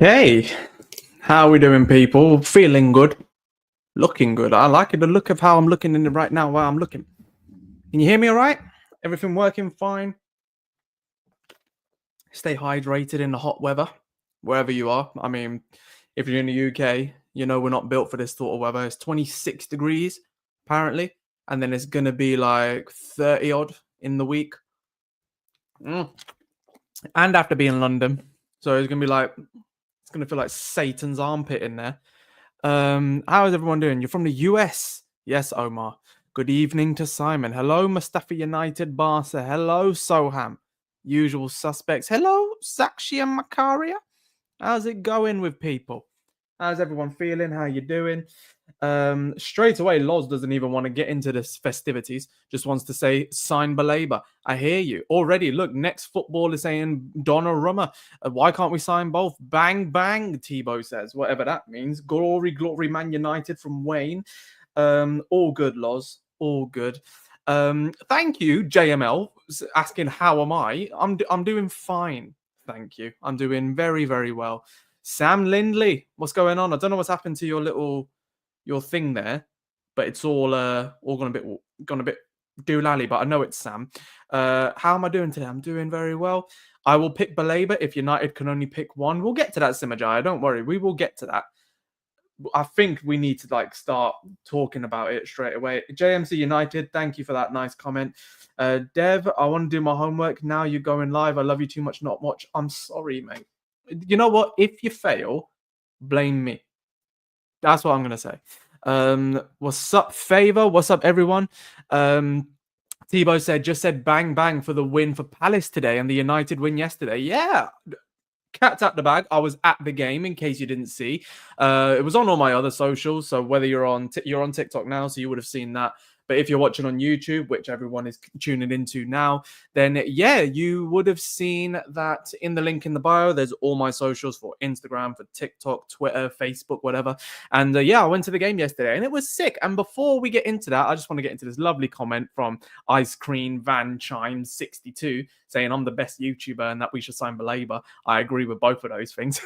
Okay, how are we doing, people? Feeling good, looking good. I like the look of how I'm looking in it right now. While I'm looking, can you hear me? All right? Everything working fine? Stay hydrated in the hot weather, wherever you are. I mean, if you're in the UK, you know we're not built for this sort of weather. It's 26 degrees apparently, and then it's gonna be like 30 odd in the week. And after being in London, so it's gonna be like it's gonna feel like Satan's armpit in there. How is everyone doing? You're from the US. Yes, Omar. Good evening to Simon. Hello, Mustafa United Barca. Hello, Soham. Usual suspects. Hello, Sakshi and Makaria. How's it going with people? How's everyone feeling? How you doing? Straight away, Loz doesn't even want to get into this festivities. Just wants to say, sign Baleba. I hear you. Already, look, next football is saying Donnarumma. Why can't we sign both? Bang, bang, Tebow says. Whatever that means. Glory, glory, Man United from Wayne. All good, Loz. All good. Thank you, JML, asking how am I? I'm doing fine. Thank you. I'm doing very, very well. Sam Lindley, what's going on? I don't know what's happened to your thing there, but it's all gone a bit doolally, but I know it's Sam. How am I doing today? I'm doing very well. I will pick Baleba if United can only pick one. We'll get to that, Simajaya. Don't worry. We will get to that. I think we need to start talking about it straight away. JMC United, thank you for that nice comment. Dev, I want to do my homework. Now you're going live. I love you too much, not watch. I'm sorry, mate. You know what? If you fail, blame me. That's what I'm going to say. What's up, Favor? What's up, everyone? Tebow just said bang, bang for the win for Palace today and the United win yesterday. Yeah. Cat's out the bag. I was at the game, in case you didn't see. It was on all my other socials. So whether you're on TikTok now, so you would have seen that. But if you're watching on YouTube, which everyone is tuning into now, then yeah, you would have seen that in the link in the bio. There's all my socials for Instagram, for TikTok, Twitter, Facebook, whatever. And yeah, I went to the game yesterday and it was sick. And before we get into that, I just want to get into this lovely comment from Ice Cream Van Chime 62 saying I'm the best YouTuber and that we should sign Baleba. I agree with both of those things.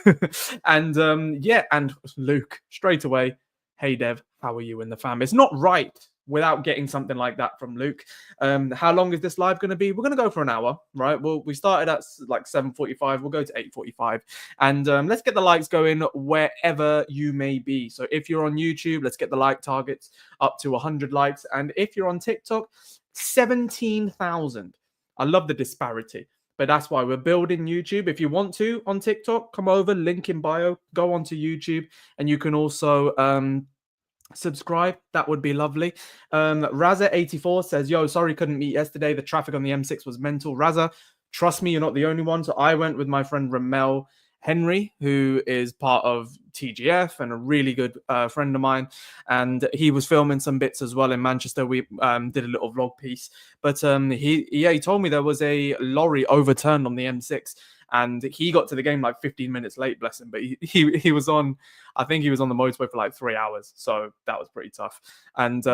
And yeah, and Luke, straight away, hey Dev, how are you in the fam? It's not right without getting something like that from Luke. How long is this live going to be? We're going to go for an hour, right? We started at like 7:45. We'll go to 8:45. And let's get the likes going wherever you may be. So if you're on YouTube, let's get the like targets up to 100 likes. And if you're on TikTok, 17,000. I love the disparity. But that's why we're building YouTube. If you want to on TikTok, come over, link in bio, go onto YouTube, and you can also subscribe. That would be lovely. Raza84 says, yo, sorry couldn't meet yesterday. The traffic on the M6 was mental. Raza, trust me, you're not the only one. So I went with my friend Ramel Henry, who is part of TGF and a really good friend of mine. And he was filming some bits as well in Manchester. We did a little vlog piece. But he told me there was a lorry overturned on the M6. And he got to the game like 15 minutes late, bless him. But he was on, I think he was on the motorway for like 3 hours. So that was pretty tough. And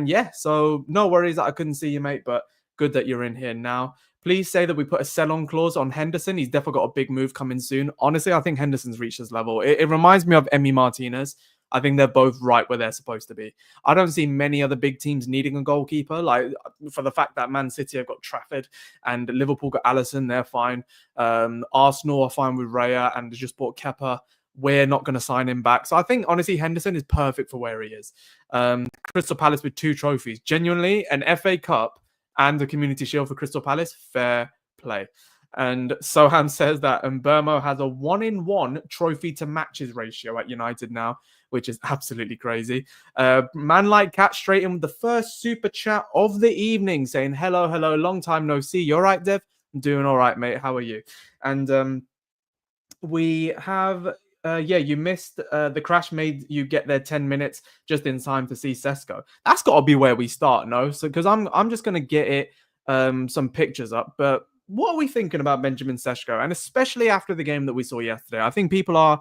yeah, so no worries that I couldn't see you, mate. But good that you're in here now. Please say that we put a sell-on clause on Henderson. He's definitely got a big move coming soon. Honestly, I think Henderson's reached his level. It reminds me of Emi Martinez. I think they're both right where they're supposed to be. I don't see many other big teams needing a goalkeeper. Like, for the fact that Man City have got Trafford and Liverpool got Alisson, they're fine. Arsenal are fine with Raya and just bought Kepa. We're not going to sign him back. So I think, honestly, Henderson is perfect for where he is. Crystal Palace with 2 trophies. Genuinely, an FA Cup and the Community Shield for Crystal Palace. Fair play. And Soham says that Mbeumo has a 1-in-1 trophy to matches ratio at United now, which is absolutely crazy. Man like Cat straight in with the first super chat of the evening saying, hello, long time no see. You all right, Dev? I'm doing all right, mate. How are you? And we have... you missed the crash made you get there 10 minutes just in time to see Sesko. That's got to be where we start, no? So because I'm just going to get it some pictures up. But what are we thinking about Benjamin Sesko? And especially after the game that we saw yesterday, I think people are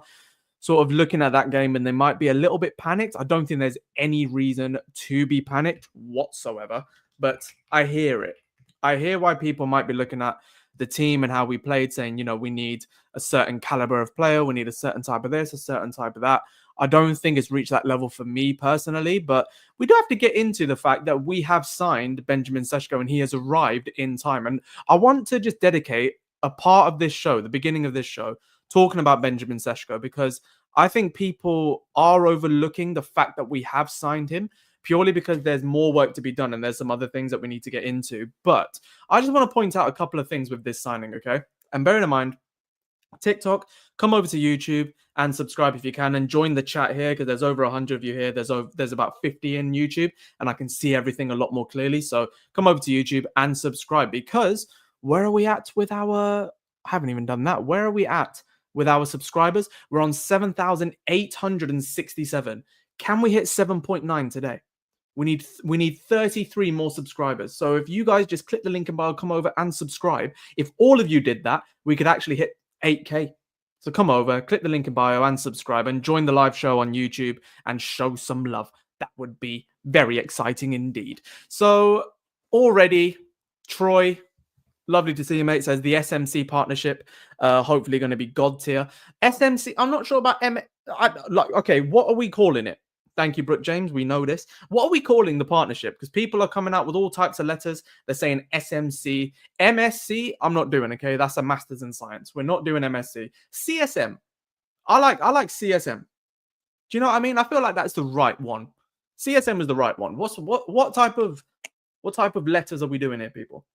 sort of looking at that game and they might be a little bit panicked. I don't think there's any reason to be panicked whatsoever, but I hear it. I hear why people might be looking at the team and how we played, saying, you know, we need a certain caliber of player, we need a certain type of this, a certain type of that. I don't think it's reached that level for me personally, but we do have to get into the fact that we have signed Benjamin Sesko and he has arrived in time. And I want to just dedicate a part of this show, the beginning of this show, talking about Benjamin Sesko, because I think people are overlooking the fact that we have signed him purely because there's more work to be done and there's some other things that we need to get into. But I just want to point out a couple of things with this signing, okay? And bearing in mind, TikTok, come over to YouTube and subscribe if you can, and join the chat here because there's over 100 of you here. There's about 50 in YouTube, and I can see everything a lot more clearly. So come over to YouTube and subscribe, because where are we at with our... I haven't even done that. Where are we at with our subscribers? We're on 7,867. Can we hit 7.9 today? We need 33 more subscribers. So if you guys just click the link in bio, come over and subscribe. If all of you did that, we could actually hit 8K. So come over, click the link in bio and subscribe, and join the live show on YouTube and show some love. That would be very exciting indeed. So already, Troy, lovely to see you, mate, says the SMC partnership, hopefully going to be God tier. SMC, I'm not sure about okay, what are we calling it? Thank you, Brooke James. We know this. What are we calling the partnership? Because people are coming out with all types of letters. They're saying SMC. MSc, I'm not doing, okay? That's a Masters in Science. We're not doing MSc. CSM. I like CSM. Do you know what I mean? I feel like that's the right one. CSM is the right one. What type of letters are we doing here, people?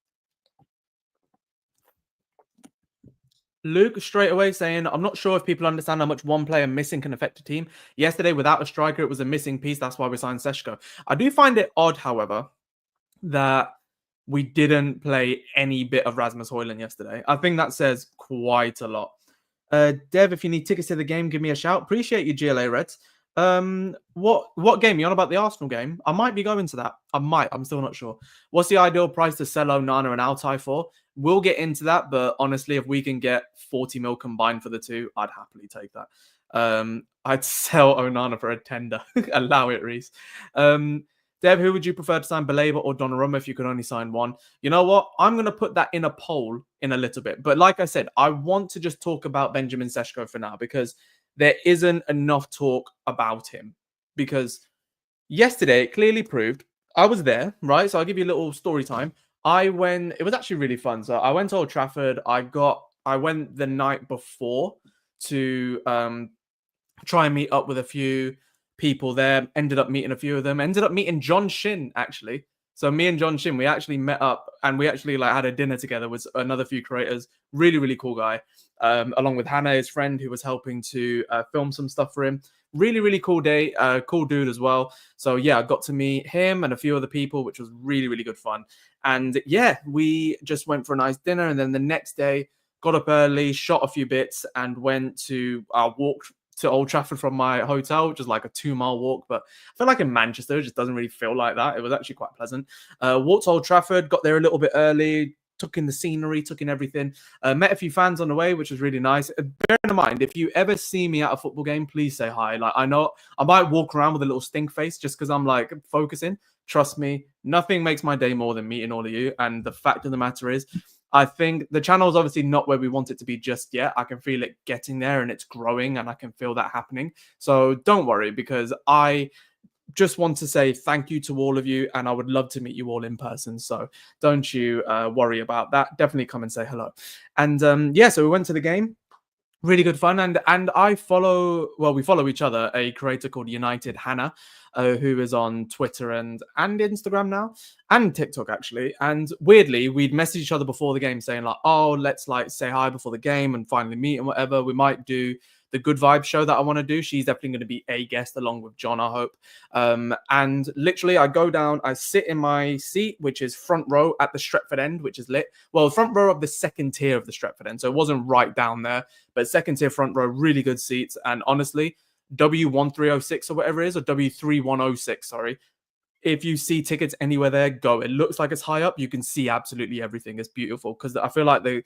Luke straight away saying, I'm not sure if people understand how much one player missing can affect a team. Yesterday, without a striker, it was a missing piece. That's why we signed Sesko. I do find it odd, however, that we didn't play any bit of Rasmus Højlund yesterday. I think that says quite a lot. Dev, if you need tickets to the game, give me a shout. Appreciate you, GLA Reds. What game? You on about the Arsenal game? I might be going to that. I might. I'm still not sure. What's the ideal price to sell Onana and Altai for? We'll get into that, but honestly, if we can get 40 mil combined for the two, I'd happily take that. I'd sell Onana for a tender. Allow it, Reese. Dev, who would you prefer to sign, Baleba or Donnarumma, if you could only sign one? You know what? I'm going to put that in a poll in a little bit. But like I said, I want to just talk about Benjamin Sesko for now, because there isn't enough talk about him. Because yesterday, it clearly proved, I was there, right? So I'll give you a little story time. It was actually really fun. So I went to Old Trafford. I went the night before to try and meet up with a few people there. Ended up meeting a few of them. Ended up meeting John Shin, actually. So me and John Shin, we actually met up and we actually had a dinner together with another few creators. Really, really cool guy. Along with Hannah, his friend, who was helping to film some stuff for him. Really, really cool day. Cool dude as well. So yeah, I got to meet him and a few other people, which was really, really good fun. And yeah, we just went for a nice dinner. And then the next day, got up early, shot a few bits, and walked to Old Trafford from my hotel, which is like a 2-mile walk. But I feel like in Manchester, it just doesn't really feel like that. It was actually quite pleasant. Walked to Old Trafford, got there a little bit early, took in the scenery, took in everything. Met a few fans on the way, which was really nice. Bear in mind, if you ever see me at a football game, please say hi. Like, I know I might walk around with a little stink face just because I'm like focusing. Trust me, nothing makes my day more than meeting all of you. And the fact of the matter is, I think the channel is obviously not where we want it to be just yet. I can feel it getting there and it's growing and I can feel that happening. So don't worry, because I just want to say thank you to all of you and I would love to meet you all in person. So don't you worry about that. Definitely come and say hello. And yeah, so we went to the game. Really good fun. And we follow each other, a creator called United Hannah, who is on Twitter and Instagram now, and TikTok, actually. And weirdly, we'd message each other before the game saying like, oh, let's like say hi before the game and finally meet and whatever. We might do the Good Vibe show that I want to do. She's definitely going to be a guest along with John, I hope. And literally, I go down, I sit in my seat, which is front row at the Stretford end, which is lit. Well, front row of the second tier of the Stretford end. So it wasn't right down there, but second tier front row, really good seats. And honestly, W1306 or whatever it is, or W3106, sorry. If you see tickets anywhere there, go. It looks like it's high up. You can see absolutely everything. It's beautiful because I feel like the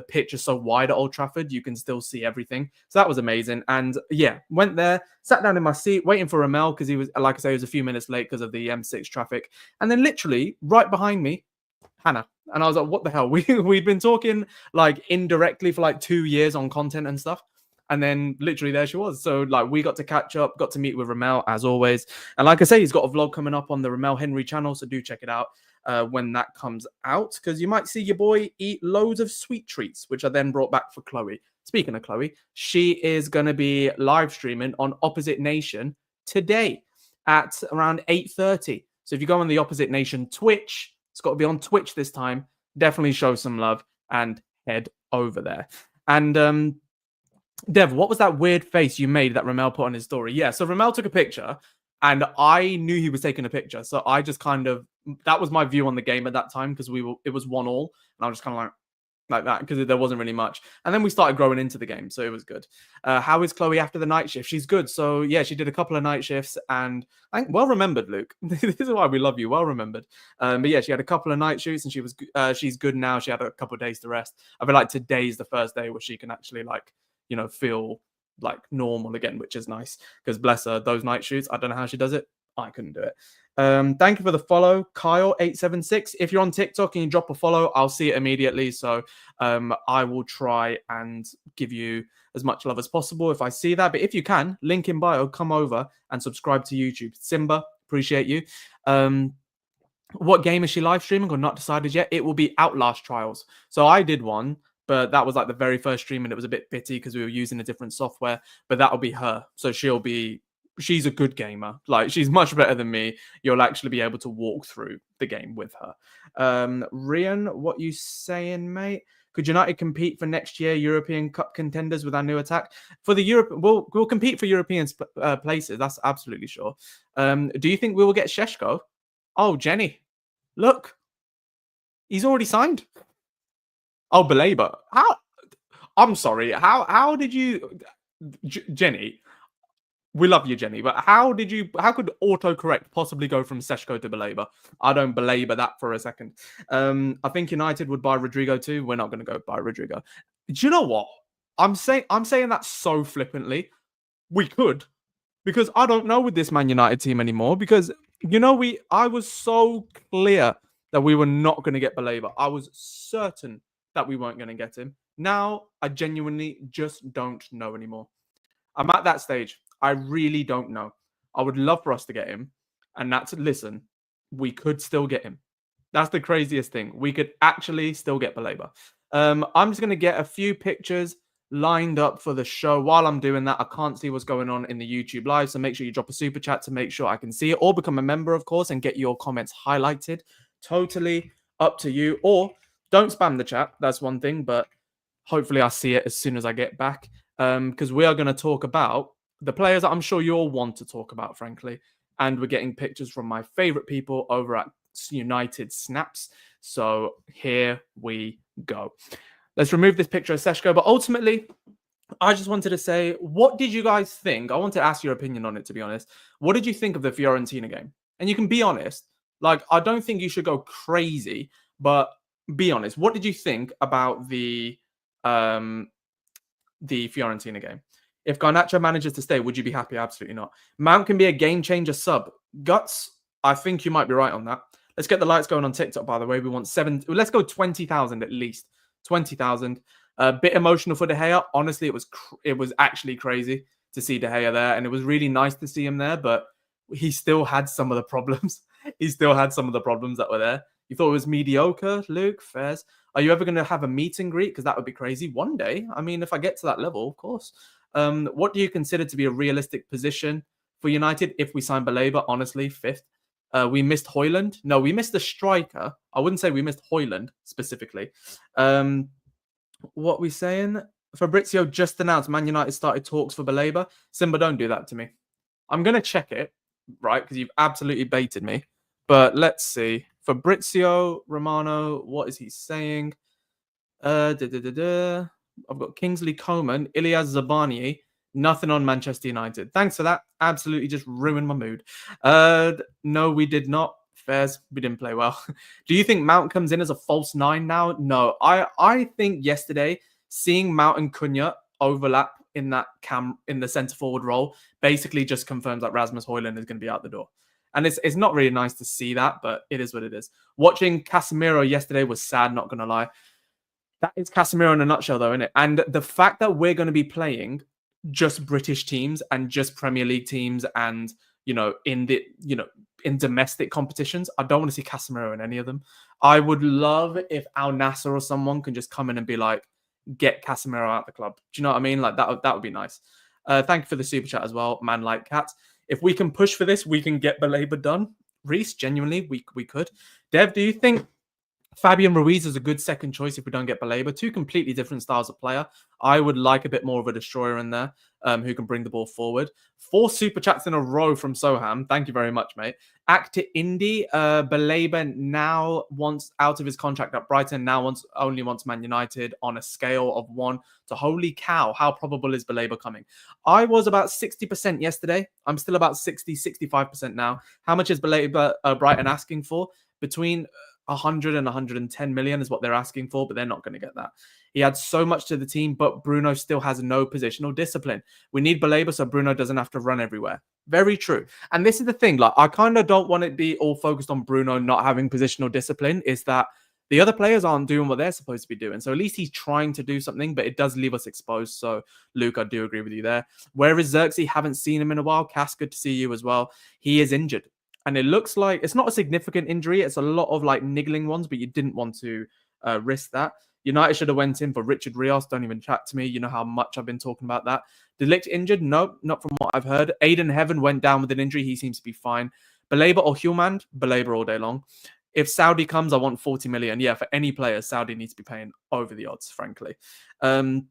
pitch is so wide at Old Trafford, you can still see everything. So that was amazing. And yeah, went there, sat down in my seat, waiting for Ramel because he was, like I say, he was a few minutes late because of the M6 traffic. And then literally right behind me, Hannah. And I was like, what the hell? We'd been talking like indirectly for like 2 years on content and stuff. And then literally there she was. So like we got to catch up, got to meet with Ramel as always. And like I say, he's got a vlog coming up on the Ramel Henry channel. So do check it out when that comes out, because you might see your boy eat loads of sweet treats, which I then brought back for Chloe. Speaking of Chloe, she is going to be live streaming on Opposite Nation today at around 8:30. So if you go on the Opposite Nation Twitch, it's got to be on Twitch this time. Definitely show some love and head over there. And Dev, what was that weird face you made that Ramel put on his story? Yeah, so Ramel took a picture and I knew he was taking a picture. So I just kind of, that was my view on the game at that time, because it was 1-1. And I was just kind of like that, because there wasn't really much. And then we started growing into the game, so it was good. How is Chloe after the night shift? She's good. So yeah, she did a couple of night shifts, and I think well remembered, Luke. This is why we love you. Well remembered. But yeah, she had a couple of night shoots, and she's good now. She had a couple of days to rest. I feel like today's the first day where she can actually feel like normal again, which is nice, because bless her, those night shoots, I don't know how she does it. I couldn't do it. Thank you for the follow, Kyle876. If you're on TikTok and you drop a follow, I'll see it immediately. So I will try and give you as much love as possible if I see that. But if you can, link in bio, come over and subscribe to YouTube. Simba, appreciate you. What game is she live streaming or not decided yet? It will be Outlast Trials. So I did one, but that was like the very first stream and it was a bit bitty because we were using a different software. But that'll be her. So she's a good gamer. Like, she's much better than me. You'll actually be able to walk through the game with her. Rian, what you saying, mate? Could United compete for next year European Cup contenders with our new attack? For the Europe, we'll compete for European places. That's absolutely sure. Do you think we will get Sesko? Oh, Jenny, look, he's already signed. Oh, Baleba. How? I'm sorry. How did you, Jenny? We love you, Jenny, but how could autocorrect possibly go from Sesko to Baleba? I don't belabor that for a second. I think United would buy Rodrigo too. We're not going to go buy Rodrigo. Do you know what? I'm saying that so flippantly. We could, because I don't know with this Man United team anymore, because I was so clear that we were not going to get Baleba. I was certain that we weren't going to get him. Now I genuinely just don't know anymore. I'm at that stage. I really don't know. I would love for us to get him. And listen, we could still get him. That's the craziest thing. We could actually still get Baleba. I'm just going to get a few pictures lined up for the show. While I'm doing that, I can't see what's going on in the YouTube live. So make sure you drop a super chat to make sure I can see it, or become a member, of course, and get your comments highlighted. Totally up to you. Or don't spam the chat. That's one thing, but hopefully I see it as soon as I get back. Because we are going to talk about the players that I'm sure you all want to talk about, frankly. And we're getting pictures from my favorite people over at United Snaps. So here we go. Let's remove this picture of Sesko. But ultimately, I just wanted to say, what did you guys think? I want to ask your opinion on it, to be honest. What did you think of the Fiorentina game? And you can be honest. Like, I don't think you should go crazy, but be honest. What did you think about the Fiorentina game? If Garnacho manages to stay, would you be happy? Absolutely not. Mount can be a game changer sub. Guts, I think you might be right on that. Let's get the lights going on TikTok, by the way. We want let's go 20,000 at least. 20,000. A bit emotional for De Gea. Honestly, it was actually crazy to see De Gea there, and it was really nice to see him there, but he still had some of the problems. He still had some of the problems that were there. You thought it was mediocre, Luke? Fairs. Are you ever going to have a meet and greet? Because that would be crazy. One day. I mean, if I get to that level, of course. What do you consider to be a realistic position for United if we sign Baleba? Honestly, 5th. We missed Højlund. No, we missed the striker. I wouldn't say we missed Højlund specifically. What we saying? Fabrizio just announced Man United started talks for Baleba. Simba, don't do that to me. I'm going to check it, right? Because you've absolutely baited me. But let's see. Fabrizio Romano, what is he saying? I've got Kingsley Coman, Ilyas Zabani, nothing on Manchester United. Thanks for that. Absolutely just ruined my mood. No, we did not. Fairs, we didn't play well. Do you think Mount comes in as a false 9 now? No. I think yesterday, seeing Mount and Cunha overlap in that in the centre forward role basically just confirms that Rasmus Højlund is going to be out the door. And it's not really nice to see that, but it is what it is. Watching Casemiro yesterday was sad, not going to lie. That is Casemiro in a nutshell, though, isn't it? And the fact that we're going to be playing just British teams and just Premier League teams and, in domestic competitions, I don't want to see Casemiro in any of them. I would love if Al Nassr or someone can just come in and be like, get Casemiro out of the club. Do you know what I mean? Like that would be nice. Thank you for the super chat as well, man like cats. If we can push for this, we can get Baleba done. Reese, genuinely, we could. Dev, do you think Fabian Ruiz is a good second choice if we don't get Baleba? Two completely different styles of player. I would like a bit more of a destroyer in there who can bring the ball forward. 4 super chats in a row from Soham. Thank you very much, mate. Actor Indy, Baleba now wants out of his contract at Brighton, now only wants Man United on a scale of 1 to holy cow. How probable is Baleba coming? I was about 60% yesterday. I'm still about 65% now. How much is Baleba Brighton asking for? Between 100 and 110 million is what they're asking for, but they're not going to get that. He adds so much to the team, but Bruno still has no positional discipline. We need Baleba so Bruno doesn't have to run everywhere. Very true. And this is the thing, like I kind of don't want it to be all focused on Bruno not having positional discipline, is that the other players aren't doing what they're supposed to be doing. So at least he's trying to do something, but it does leave us exposed. So Luke, I do agree with you there. Where is Xerxes? Haven't seen him in a while. Cass, good to see you as well. He is injured. And it looks like it's not a significant injury. It's a lot of like niggling ones, but you didn't want to risk that. United should have went in for Richard Rios. Don't even chat to me. You know how much I've been talking about that. Delict injured? No, not from what I've heard. Aiden Heaven went down with an injury. He seems to be fine. Baleba or Humand? Baleba all day long. If Saudi comes, I want 40 million. Yeah, for any player, Saudi needs to be paying over the odds, frankly. Where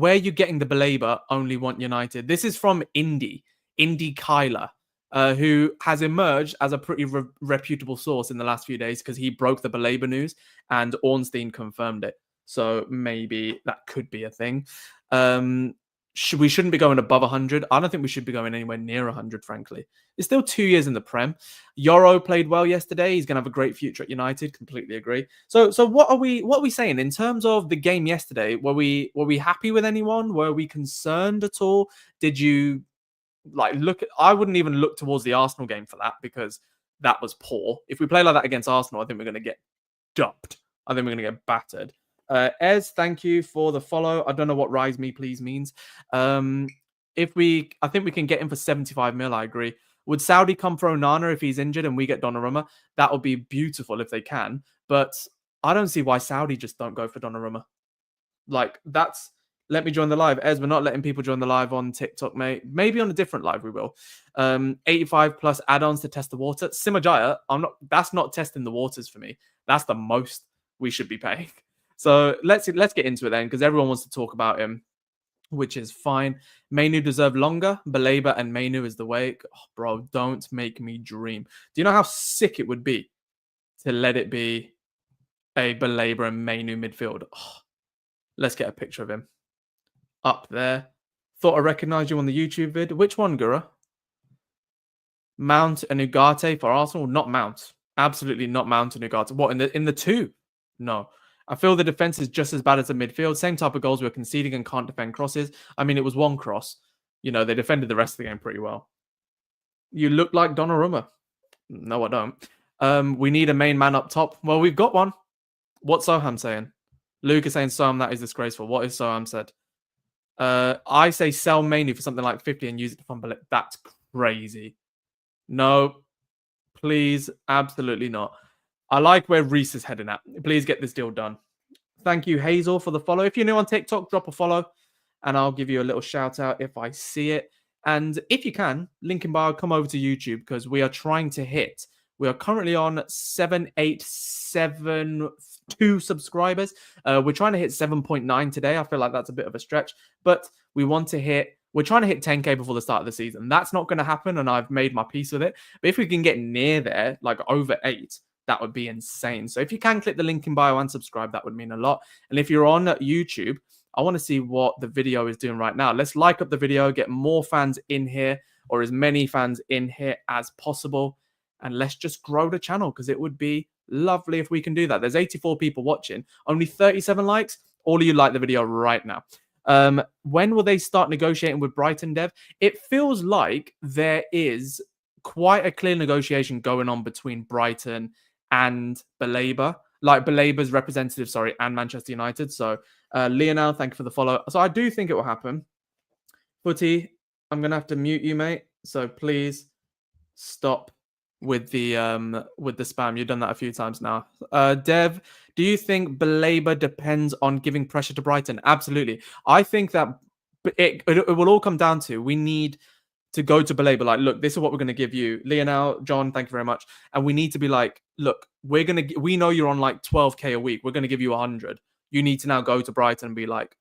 are you getting the Baleba? Only want United. This is from Indy Kyler. Who has emerged as a pretty reputable source in the last few days because he broke the Baleba news and Ornstein confirmed it. So maybe that could be a thing. We shouldn't be going above 100. I don't think we should be going anywhere near 100, frankly. It's still 2 years in the Prem. Yoro played well yesterday. He's going to have a great future at United. Completely agree. So what are we saying in terms of the game yesterday? Were we happy with anyone? Were we concerned at all? Did you I wouldn't even look towards the Arsenal game for that because that was poor. If we play like that against Arsenal, I think we're going to get dumped. I think we're going to get battered. Ez, thank you for the follow. I don't know what rise me please means. I think we can get him for 75 mil. I agree. Would Saudi come for Onana if he's injured and we get Donnarumma? That would be beautiful if they can. But I don't see why Saudi just don't go for Donnarumma. Let me join the live. Ez, we're not letting people join the live on TikTok, mate. Maybe on a different live we will. 85 plus add-ons to test the water. Simajaya, that's not testing the waters for me. That's the most we should be paying. So let's get into it then, because everyone wants to talk about him, which is fine. Mainu deserve longer. Baleba and Mainu is the way. Oh, bro, don't make me dream. Do you know how sick it would be to let it be a Baleba and Mainu midfield? Oh, let's get a picture of him. Up there. Thought I recognized you on the YouTube vid. Which one, Gura? Mount and Ugarte for Arsenal? Not Mount. Absolutely not Mount and Ugarte. What, in the 2? No. I feel the defense is just as bad as the midfield. Same type of goals we're conceding and can't defend crosses. I mean, it was one cross. They defended the rest of the game pretty well. You look like Donnarumma. No, I don't. We need a main man up top. Well, we've got one. What's Soham saying? Luke is saying, Soham, that is disgraceful. What is Soham said? I say sell Mainu for something like 50 and use it to fund Baleba. That's crazy. No, please, absolutely not. I like where Reese is heading at. Please get this deal done. Thank you, Hazel, for the follow. If you're new on TikTok, drop a follow and I'll give you a little shout out if I see it. And if you can, link in bio, come over to YouTube because we are trying to hit. We are currently on 7872 subscribers. We're trying to hit 7.9 today. I feel like that's a bit of a stretch, but we're trying to hit 10K before the start of the season. That's not going to happen, and I've made my peace with it. But if we can get near there, like over 8, that would be insane. So if you can click the link in bio and subscribe, that would mean a lot. And if you're on YouTube, I want to see what the video is doing right now. Let's like up the video, get more fans in here, or as many fans in here as possible. And let's just grow the channel because it would be lovely if we can do that. There's 84 people watching, only 37 likes. All of you like the video right now. When will they start negotiating with Brighton, Dev? It feels like there is quite a clear negotiation going on between Brighton and Baleba, like Baleba's representative, sorry, and Manchester United. So, Lionel, thank you for the follow. So, I do think it will happen. Footy, I'm gonna have to mute you, mate. So please stop with the spam. You've done that a few times now. Dev, do you think Baleba depends on giving pressure to Brighton? Absolutely. I think that it will all come down to we need to go to Baleba like, look, this is what we're going to give you. Lionel, John, thank you very much. And we need to be like, look, we know you're on like 12K a week. We're going to give you 100. You need to now go to Brighton and be like,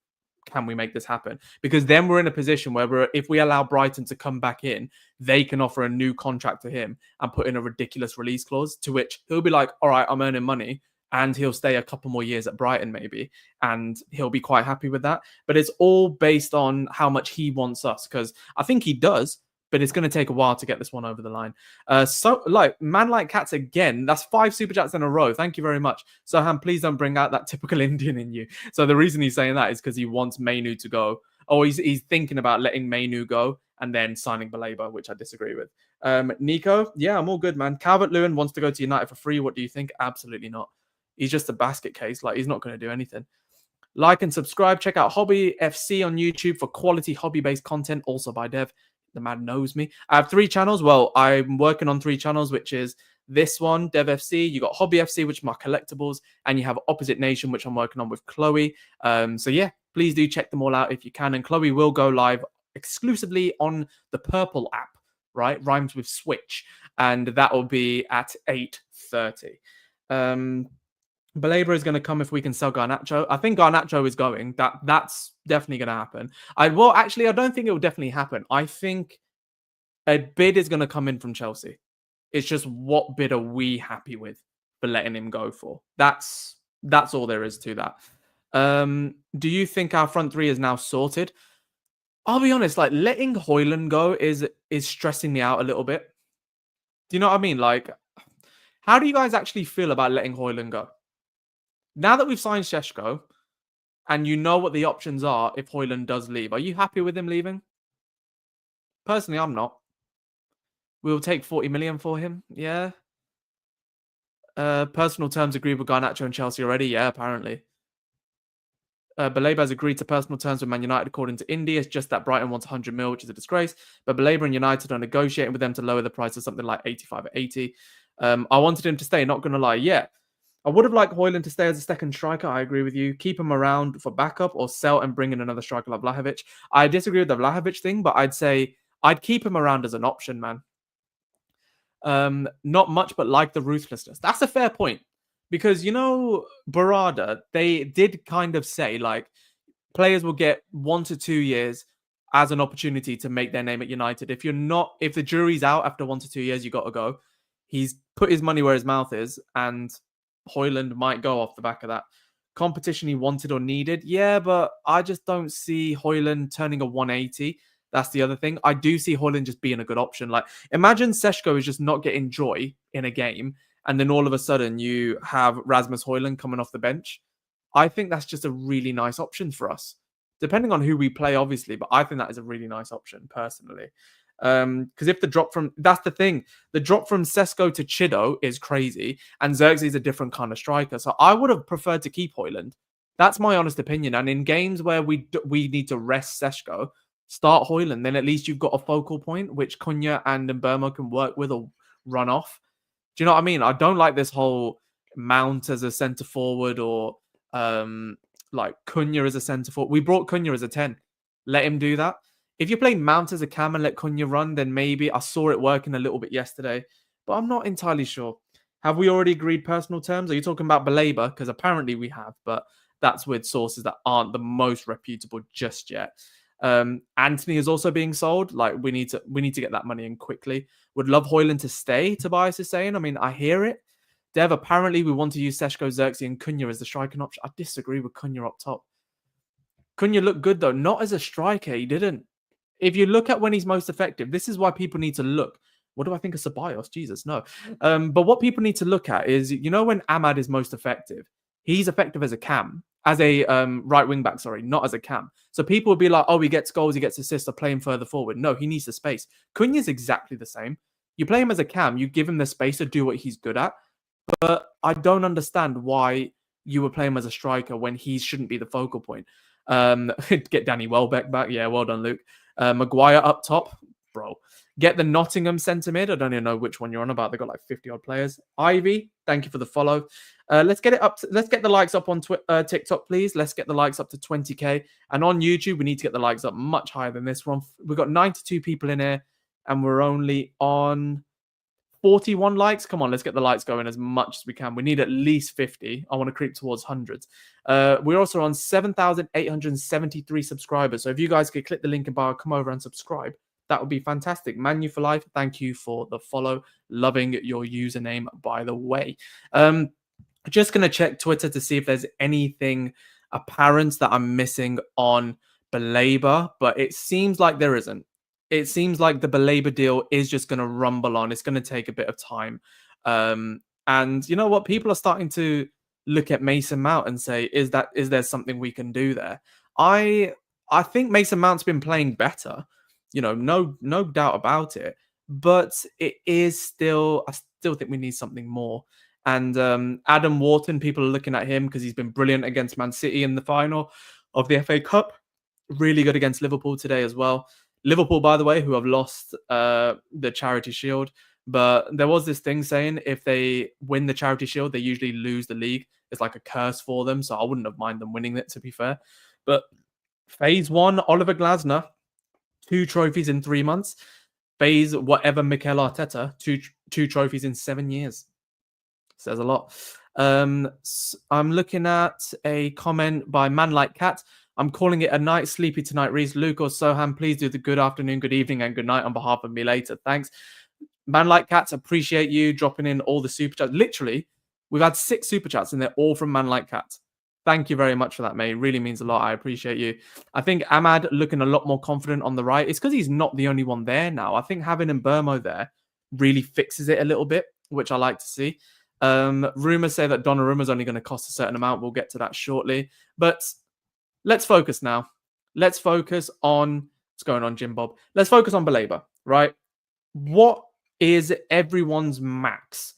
can we make this happen? Because then we're in a position where if we allow Brighton to come back in, they can offer a new contract to him and put in a ridiculous release clause, to which he'll be like, all right, I'm earning money. And he'll stay a couple more years at Brighton, maybe. And he'll be quite happy with that. But it's all based on how much he wants us. Because I think he does. But it's going to take a while to get this one over the line. Man like cats again. That's 5 super chats in a row. Thank you very much. Soham, please don't bring out that typical Indian in you. So the reason he's saying that is because he wants Mainu to go. Oh, he's thinking about letting Mainu go and then signing Baleba, which I disagree with. Nico, yeah, I'm all good, man. Calvert-Lewin wants to go to United for free. What do you think? Absolutely not. He's just a basket case. Like, he's not going to do anything. Like and subscribe. Check out Hobby FC on YouTube for quality hobby-based content, also by Dev. The man knows me. I have 3 channels. Well, I'm working on 3 channels, which is this one, Dev FC. You got Hobby FC, which is my collectibles, and you have Opposite Nation, which I'm working on with Chloe. So yeah, please do check them all out if you can. And Chloe will go live exclusively on the Purple app, right? Rhymes with Switch, and that will be at 8:30. Baleba is going to come if we can sell Garnacho. I think Garnacho is going. That's definitely going to happen. I don't think it will definitely happen. I think a bid is going to come in from Chelsea. It's just what bid are we happy with for letting him go for? That's all there is to that. Do you think our front 3 is now sorted? I'll be honest, like letting Højlund go is stressing me out a little bit. Do you know what I mean? Like, how do you guys actually feel about letting Højlund go? Now that we've signed Sesko, and you know what the options are if Højlund does leave, are you happy with him leaving? Personally, I'm not. We'll take 40 million for him. Yeah. Personal terms agreed with Garnacho and Chelsea already. Yeah, apparently. Baleba has agreed to personal terms with Man United according to Indy. It's just that Brighton wants 100 mil, which is a disgrace. But Baleba and United are negotiating with them to lower the price to something like 85 or 80. I wanted him to stay, not going to lie. Yeah. I would have liked Højlund to stay as a second striker. I agree with you. Keep him around for backup or sell and bring in another striker like Vlahovic. I disagree with the Vlahovic thing, but I'd say I'd keep him around as an option, man. Not much, but like the ruthlessness. That's a fair point. Because, you know, Barada, they did kind of say, like, players will get 1 to 2 years as an opportunity to make their name at United. If the jury's out after 1 to 2 years, you got to go. He's put his money where his mouth is, and Højlund might go off the back of that. Competition he wanted or needed. Yeah, but I just don't see Højlund turning a 180. That's the other thing. I do see Højlund just being a good option. Like, imagine Sesko is just not getting joy in a game, and then all of a sudden you have Rasmus Højlund coming off the bench. I think that's just a really nice option for us. Depending on who we play, obviously, but I think that is a really nice option, personally. Because if that's the thing, the drop from Sesko to Chido is crazy, and Xerxes is a different kind of striker. So I would have preferred to keep Højlund. That's my honest opinion. And in games where we need to rest Sesko, start Højlund. Then at least you've got a focal point which Cunha and Mbeumo can work with or run off. Do you know what I mean? I don't like this whole Mount as a centre forward or like Cunha as a centre forward. We brought Cunha as a 10. Let him do that. If you play Mount as a cam and let Cunha run, then maybe. I saw it working a little bit yesterday, but I'm not entirely sure. Have we already agreed personal terms? Are you talking about Baleba? Because apparently we have, but that's with sources that aren't the most reputable just yet. Anthony is also being sold. Like, we need to get that money in quickly. Would love Højlund to stay, Tobias is saying. I mean, I hear it. Dev, apparently we want to use Sesko, Xerxes, and Cunha as the striking option. I disagree with Cunha up top. Cunha looked good, though. Not as a striker. He didn't. If you look at when he's most effective, this is why people need to look. What do I think of Ceballos? Jesus, no. But what people need to look at is, you know, when Ahmad is most effective, he's effective as a cam, as a right wing back, sorry, not as a cam. So people would be like, oh, he gets goals, he gets assists, I play him further forward. No, he needs the space. Cunha's exactly the same. You play him as a cam, you give him the space to do what he's good at. But I don't understand why you would play him as a striker when he shouldn't be the focal point. Get Danny Welbeck back. Yeah, well done, Luke. Maguire up top, bro. Get the Nottingham centre mid. I don't even know which one you're on about. They've got like 50 odd players. Ivy, thank you for the follow. Let's get it up. Let's get the likes up on TikTok, please. Let's get the likes up to 20k. And on YouTube, we need to get the likes up much higher than this one. We've got 92 people in here, and we're only on 41 likes. Come on, let's get the likes going as much as we can. We need at least 50. I want to creep towards hundreds. We're also on 7,873 subscribers. So if you guys could click the link in bio, come over and subscribe, that would be fantastic. Manu for life, thank you for the follow. Loving your username, by the way. Just going to check Twitter to see if there's anything apparent that I'm missing on Baleba, but it seems like there isn't. It seems like the Baleba deal is just going to rumble on. It's going to take a bit of time. And you know what? People are starting to look at Mason Mount and say, is there something we can do there? I think Mason Mount's been playing better. No doubt about it. But I still think we need something more. And Adam Wharton, people are looking at him because he's been brilliant against Man City in the final of the FA Cup. Really good against Liverpool today as well. Liverpool, by the way, who have lost the Charity Shield. But there was this thing saying if they win the Charity Shield, they usually lose the league. It's like a curse for them. So I wouldn't have minded them winning it, to be fair. But phase 1, Oliver Glasner, 2 trophies in 3 months. Phase whatever, Mikel Arteta, two trophies in 7 years. Says a lot. I'm looking at a comment by Man Like Cat. I'm calling it a night. Sleepy tonight. Reese, Luke, or Soham, please do the good afternoon, good evening, and good night on behalf of me later. Thanks. Man Like Cats, appreciate you dropping in all the super chats. Literally, we've had 6 super chats and they're all from Man Like Cats. Thank you very much for that, mate. It really means a lot. I appreciate you. I think Ahmad looking a lot more confident on the right. It's because he's not the only one there now. I think having Mbeumo there really fixes it a little bit, which I like to see. Rumors say that Donnarumma is only going to cost a certain amount. We'll get to that shortly. But let's focus now. Let's focus on what's going on, Jim Bob. Let's focus on Baleba, right? What is everyone's max?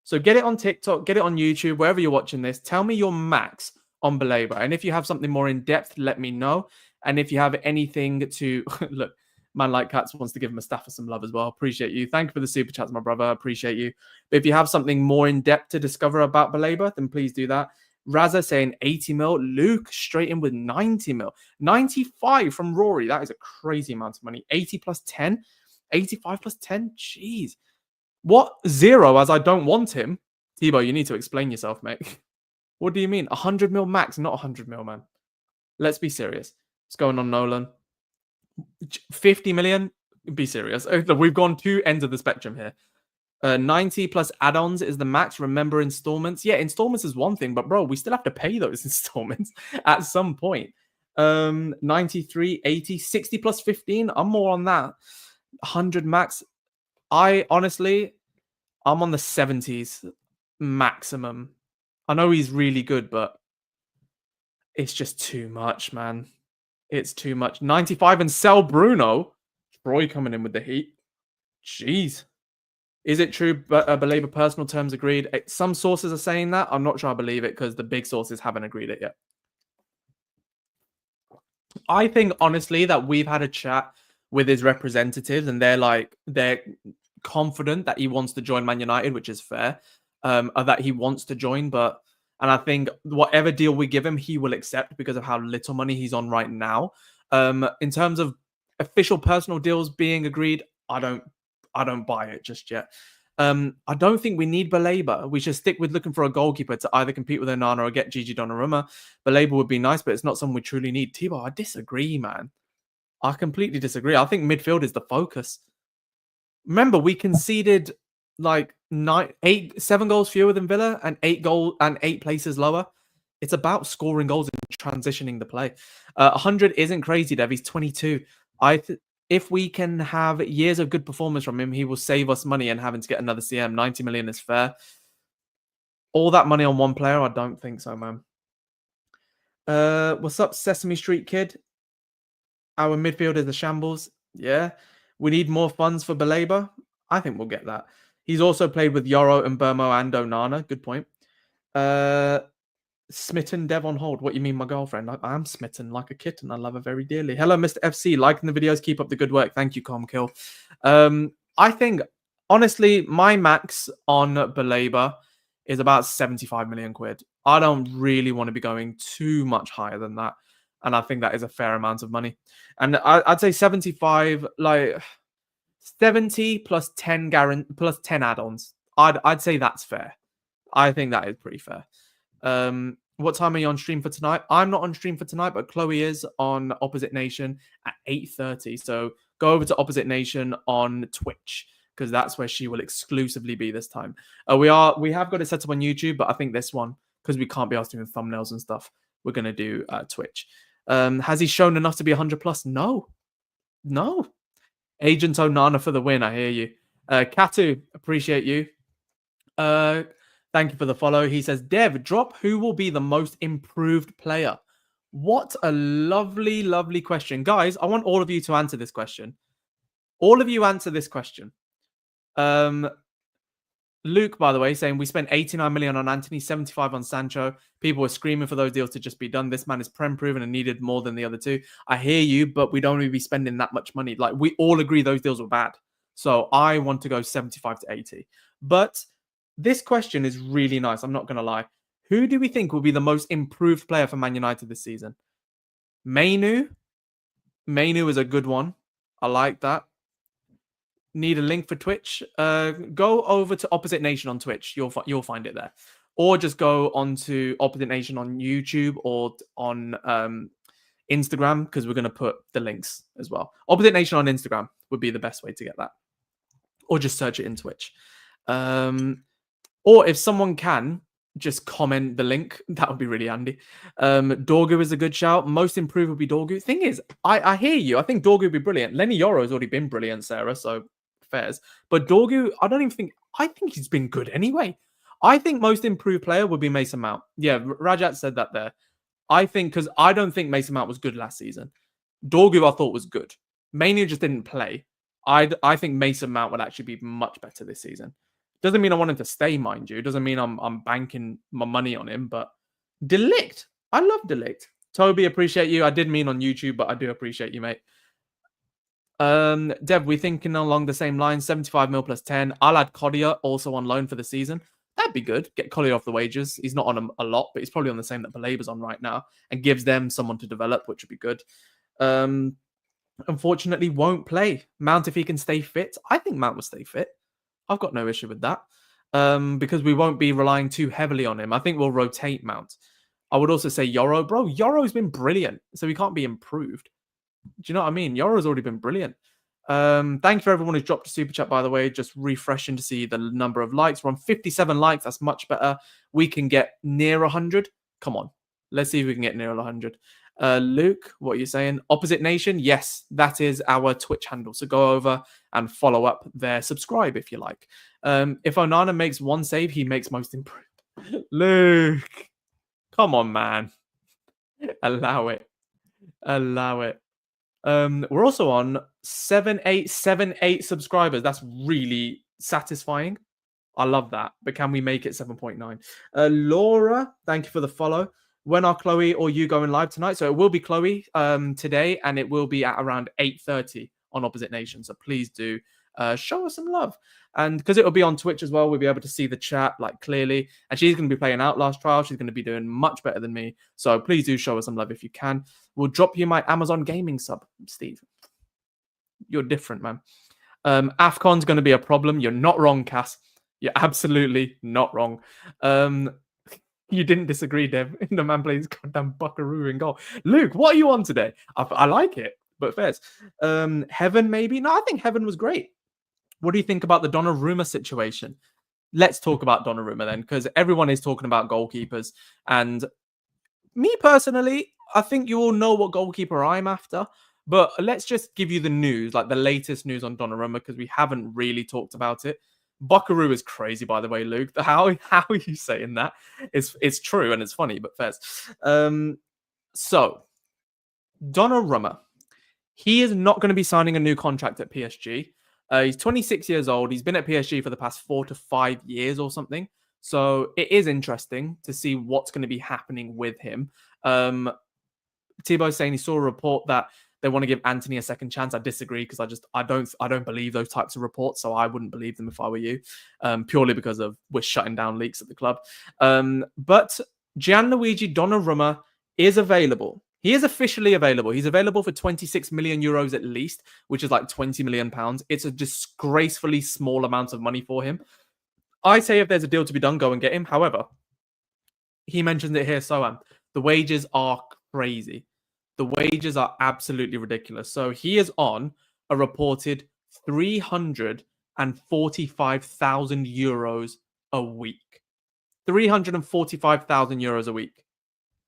So get it on TikTok, get it on YouTube, wherever you're watching this. Tell me your max on Baleba. And if you have something more in depth, let me know. And if you have anything to look, Man Like Cats wants to give Mustafa some love as well. Appreciate you. Thank you for the super chats, my brother. Appreciate you. But if you have something more in depth to discover about Baleba, then please do that. Raza saying 80 mil. Luke straight in with 90 mil. 95 from Rory. That is a crazy amount of money. 80 plus 10. 85 plus 10. Jeez. What? 0 as I don't want him? Tebow, you need to explain yourself, mate. What do you mean? 100 mil max, not 100 mil, man. Let's be serious. What's going on, Nolan? 50 million? Be serious. We've gone 2 ends of the spectrum here. 90 plus add-ons is the max. Remember installments? Yeah, installments is one thing, but bro, we still have to pay those installments at some point. 93, 80, 60 plus 15. I'm more on that. 100 max. I'm on the 70s maximum. I know he's really good, but it's just too much, man. It's too much. 95 and sell Bruno. Troy coming in with the heat. Jeez. Is it true? Baleba personal terms agreed. Some sources are saying that. I'm not sure I believe it because the big sources haven't agreed it yet. I think, honestly, that we've had a chat with his representatives and they're confident that he wants to join Man United, which is fair, or that he wants to join. And I think whatever deal we give him, he will accept because of how little money he's on right now. In terms of official personal deals being agreed, I don't buy it just yet. I don't think we need Baleba. We should stick with looking for a goalkeeper to either compete with Onana or get Gigi Donnarumma. Baleba would be nice, but it's not something we truly need. Tebow, I disagree, man. I completely disagree. I think midfield is the focus. Remember, we conceded like 7 goals fewer than Villa and 8 places lower. It's about scoring goals and transitioning the play. 100 isn't crazy, Dev. He's 22. If we can have years of good performance from him, he will save us money and having to get another CM. 90 million is fair. All that money on one player? I don't think so, man. What's up, Sesame Street Kid? Our midfield is a shambles. Yeah. We need more funds for Baleba. I think we'll get that. He's also played with Yoro and Mbeumo and Onana. Good point. Smitten Dev on hold. What you mean, my girlfriend? I am smitten like a kitten. I love her very dearly. Hello, Mr. FC. Liking the videos. Keep up the good work. Thank you, Comkill. I think, honestly, my max on Baleba is about 75 million quid. I don't really want to be going too much higher than that. And I think that is a fair amount of money. And I'd say 75, like 70 plus 10 plus 10 add-ons. I'd say that's fair. I think that is pretty fair. What time are you on stream for tonight? I'm not on stream for tonight, but Chloe is on Opposite Nation at 8:30. So go over to Opposite Nation on Twitch because that's where she will exclusively be this time. We have got it set up on YouTube, but I think this one, because we can't be asked doing thumbnails and stuff, we're gonna do Twitch. Has he shown enough to be 100 plus? No. Agent Onana for the win. I hear you. Katu, appreciate you. Thank you for the follow. He says, Dev, drop who will be the most improved player. What a lovely, lovely question. Guys, I want all of you to answer this question. All of you answer this question. Luke, by the way, saying we spent 89 million on Anthony, 75 on Sancho. People were screaming for those deals to just be done. This man is prem proven and needed more than the other two. I hear you, but we don't really be spending that much money. Like, we all agree those deals were bad. So I want to go 75 to 80. But this question is really nice. I'm not going to lie. Who do we think will be the most improved player for Man United this season? Mainu. Mainu is a good one. I like that. Need a link for Twitch? Go over to Opposite Nation on Twitch. You'll find it there. Or just go onto Opposite Nation on YouTube or on Instagram because we're going to put the links as well. Opposite Nation on Instagram would be the best way to get that. Or just search it in Twitch. Or if someone can, just comment the link. That would be really handy. Dorgu is a good shout. Most improved would be Dorgu. Thing is, I hear you. I think Dorgu would be brilliant. Lenny Yoro has already been brilliant, Sarah, so fairs. But Dorgu, I think he's been good anyway. I think most improved player would be Mason Mount. Yeah, Rajat said that there. I think, because I don't think Mason Mount was good last season. Dorgu I thought was good. Mania just didn't play. I think Mason Mount would actually be much better this season. Doesn't mean I want him to stay, mind you. Doesn't mean I'm banking my money on him. But De Ligt, I love De Ligt. Toby, appreciate you. I did mean on YouTube, but I do appreciate you, mate. Dev, we thinking along the same lines. 75 mil plus 10. I'll add Collier also on loan for the season. That'd be good. Get Collier off the wages. He's not on a lot, but he's probably on the same that Baleba's on right now and gives them someone to develop, which would be good. Unfortunately, won't play. Mount, if he can stay fit. I think Mount will stay fit. I've got no issue with that because we won't be relying too heavily on him. I think we'll rotate Mount. I would also say Yoro. Bro, Yoro's been brilliant, so he can't be improved. Do you know what I mean? Yoro's already been brilliant. Thank you for everyone who's dropped a super chat, by the way. Just refreshing to see the number of likes. We're on 57 likes. That's much better. We can get near 100. Come on. Let's see if we can get near 100. Luke, what are you saying? Opposite Nation? Yes, that is our Twitch handle. So go over and follow up there. Subscribe if you like. If Onana makes one save, he makes most improved. Luke, come on, man. Allow it. We're also on 7878 subscribers. That's really satisfying. I love that. But can we make it 7.9? Laura, thank you for the follow. When are Chloe or you going live tonight? So it will be Chloe today, and it will be at around 8:30 on Opposite Nation. So please do show us some love. And because it will be on Twitch as well, we'll be able to see the chat like clearly. And she's going to be playing Outlast Trial. She's going to be doing much better than me. So please do show us some love if you can. We'll drop you my Amazon gaming sub, Steve. You're different, man. AFCON's going to be a problem. You're not wrong, Cass. You're absolutely not wrong. You didn't disagree, Dev. The man plays goddamn Buckaroo in goal. Luke, what are you on today? I like it, but fairs. Heaven, maybe? No, I think Heaven was great. What do you think about the Donnarumma situation? Let's talk about Donnarumma then, because everyone is talking about goalkeepers. And me personally, I think you all know what goalkeeper I'm after. But let's just give you the news, like the latest news on Donnarumma, because we haven't really talked about it. Buckaroo is crazy, by the way, Luke. How are you saying that? It's true and it's funny, but fairs. So, Donnarumma, he is not going to be signing a new contract at PSG. He's 26 years old. He's been at PSG for the past 4 to 5 years or something. So it is interesting to see what's going to be happening with him. Thibaut's saying he saw a report that they want to give Anthony a second chance. I disagree because I don't believe those types of reports, so I wouldn't believe them if I were you, purely because of we're shutting down leaks at the club. But Gianluigi Donnarumma is available. He is officially available. He's available for 26 million euros at least, which is like 20 million pounds. It's a disgracefully small amount of money for him. I say if there's a deal to be done, go and get him. However, he mentions it here, Soham. The wages are crazy. The wages are absolutely ridiculous. So he is on a reported 345,000 euros a week. 345,000 euros a week.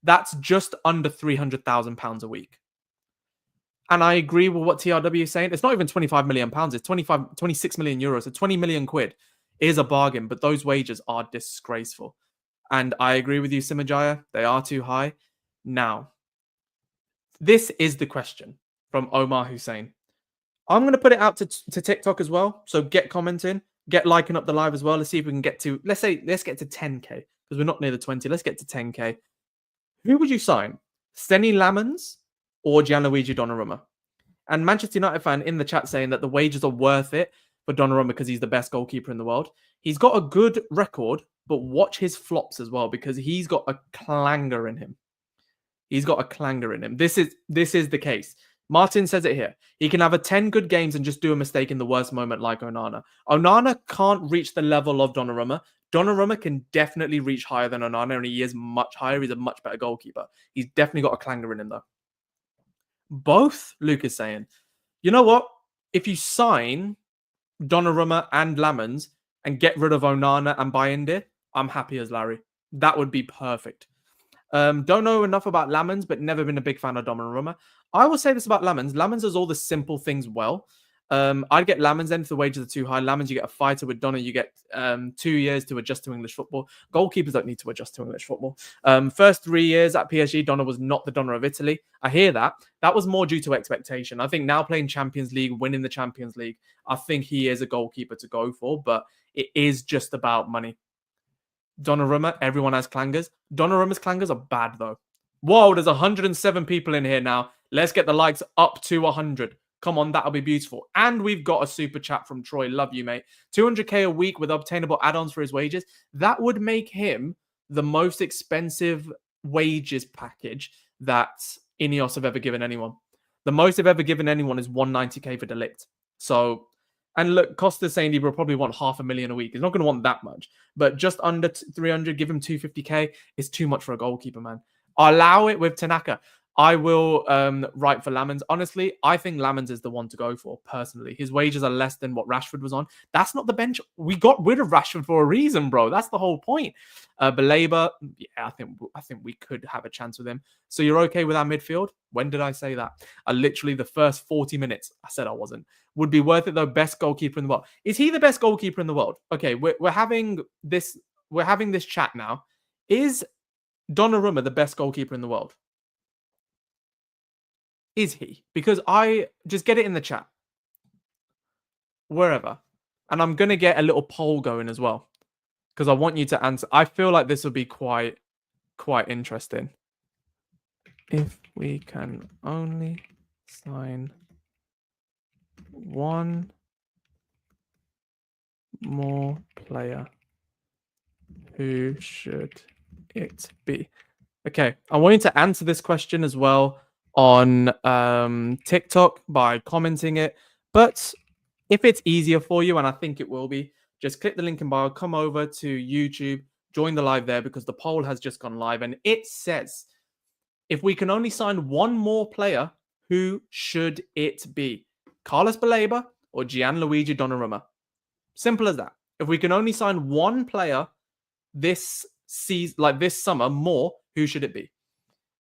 That's just under 300,000 pounds a week. And I agree with what TRW is saying. It's not even 25 million pounds. It's 26 million euros. So 20 million quid is a bargain, but those wages are disgraceful. And I agree with you, Simajaya. They are too high. Now, this is the question from Omar Hussein. I'm going to put it out to TikTok as well. So get commenting, get liking up the live as well. Let's see if we can get to, let's get to 10K because we're not near the 20. Let's get to 10K. Who would you sign? Steny Lamens or Gianluigi Donnarumma? And Manchester United fan in the chat saying that the wages are worth it for Donnarumma because he's the best goalkeeper in the world. He's got a good record, but watch his flops as well because he's got a clanger in him. He's got a clanger in him. This is the case. Martin says it here. He can have 10 good games and just do a mistake in the worst moment like Onana. Onana can't reach the level of Donnarumma. Donnarumma can definitely reach higher than Onana, and he is much higher. He's a much better goalkeeper. He's definitely got a clanger in him, though. Both, Luke is saying. You know what? If you sign Donnarumma and Lamens and get rid of Onana and buy India, I'm happy as Larry. That would be perfect. Don't know enough about Lamens, but never been a big fan of Donnarumma. I will say this about Lamens. Lamens does all the simple things well. I'd get Lamens then if the wages are too high. Lamens, you get a fighter. With Donna, you get 2 years to adjust to English football. Goalkeepers don't need to adjust to English football. First 3 years at PSG, Donna was not the Donna of Italy. I hear that. That was more due to expectation. I think now playing Champions League, winning the Champions League, I think he is a goalkeeper to go for, but it is just about money. Donnarumma, everyone has clangers. Donnarumma's clangers are bad, though. Whoa, there's 107 people in here now. Let's get the likes up to 100. Come on, that'll be beautiful. And we've got a super chat from Troy. Love you, mate. 200k a week with obtainable add-ons for his wages. That would make him the most expensive wages package that Ineos have ever given anyone. The most they've ever given anyone is 190k for De Ligt. So, and look, Costa's saying he will probably want 500,000 a week. He's not going to want that much. But just under 300, give him 250k is too much for a goalkeeper, man. I'll allow it with Tanaka. I will write for Lamens. Honestly, I think Lamens is the one to go for, personally. His wages are less than what Rashford was on. That's not the bench. We got rid of Rashford for a reason, bro. That's the whole point. Baleba, yeah, I think we could have a chance with him. So you're okay with our midfield? When did I say that? Literally the first 40 minutes, I said I wasn't. Would be worth it, though. Best goalkeeper in the world. Is he the best goalkeeper in the world? Okay, we're having this chat now. Is Donnarumma the best goalkeeper in the world? Is he? Because I just get it in the chat. Wherever. And I'm going to get a little poll going as well. Because I want you to answer. I feel like this will be quite interesting. If we can only sign one more player, who should it be? Okay, I want you to answer this question as well on TikTok by commenting it. But if it's easier for you, and I think it will be, just click the link in bio, come over to YouTube, join the live there because the poll has just gone live. And it says, if we can only sign one more player, who should it be? Carlos Baleba or Gianluigi Donnarumma? Simple as that. If we can only sign one player this season, like this summer, more, who should it be?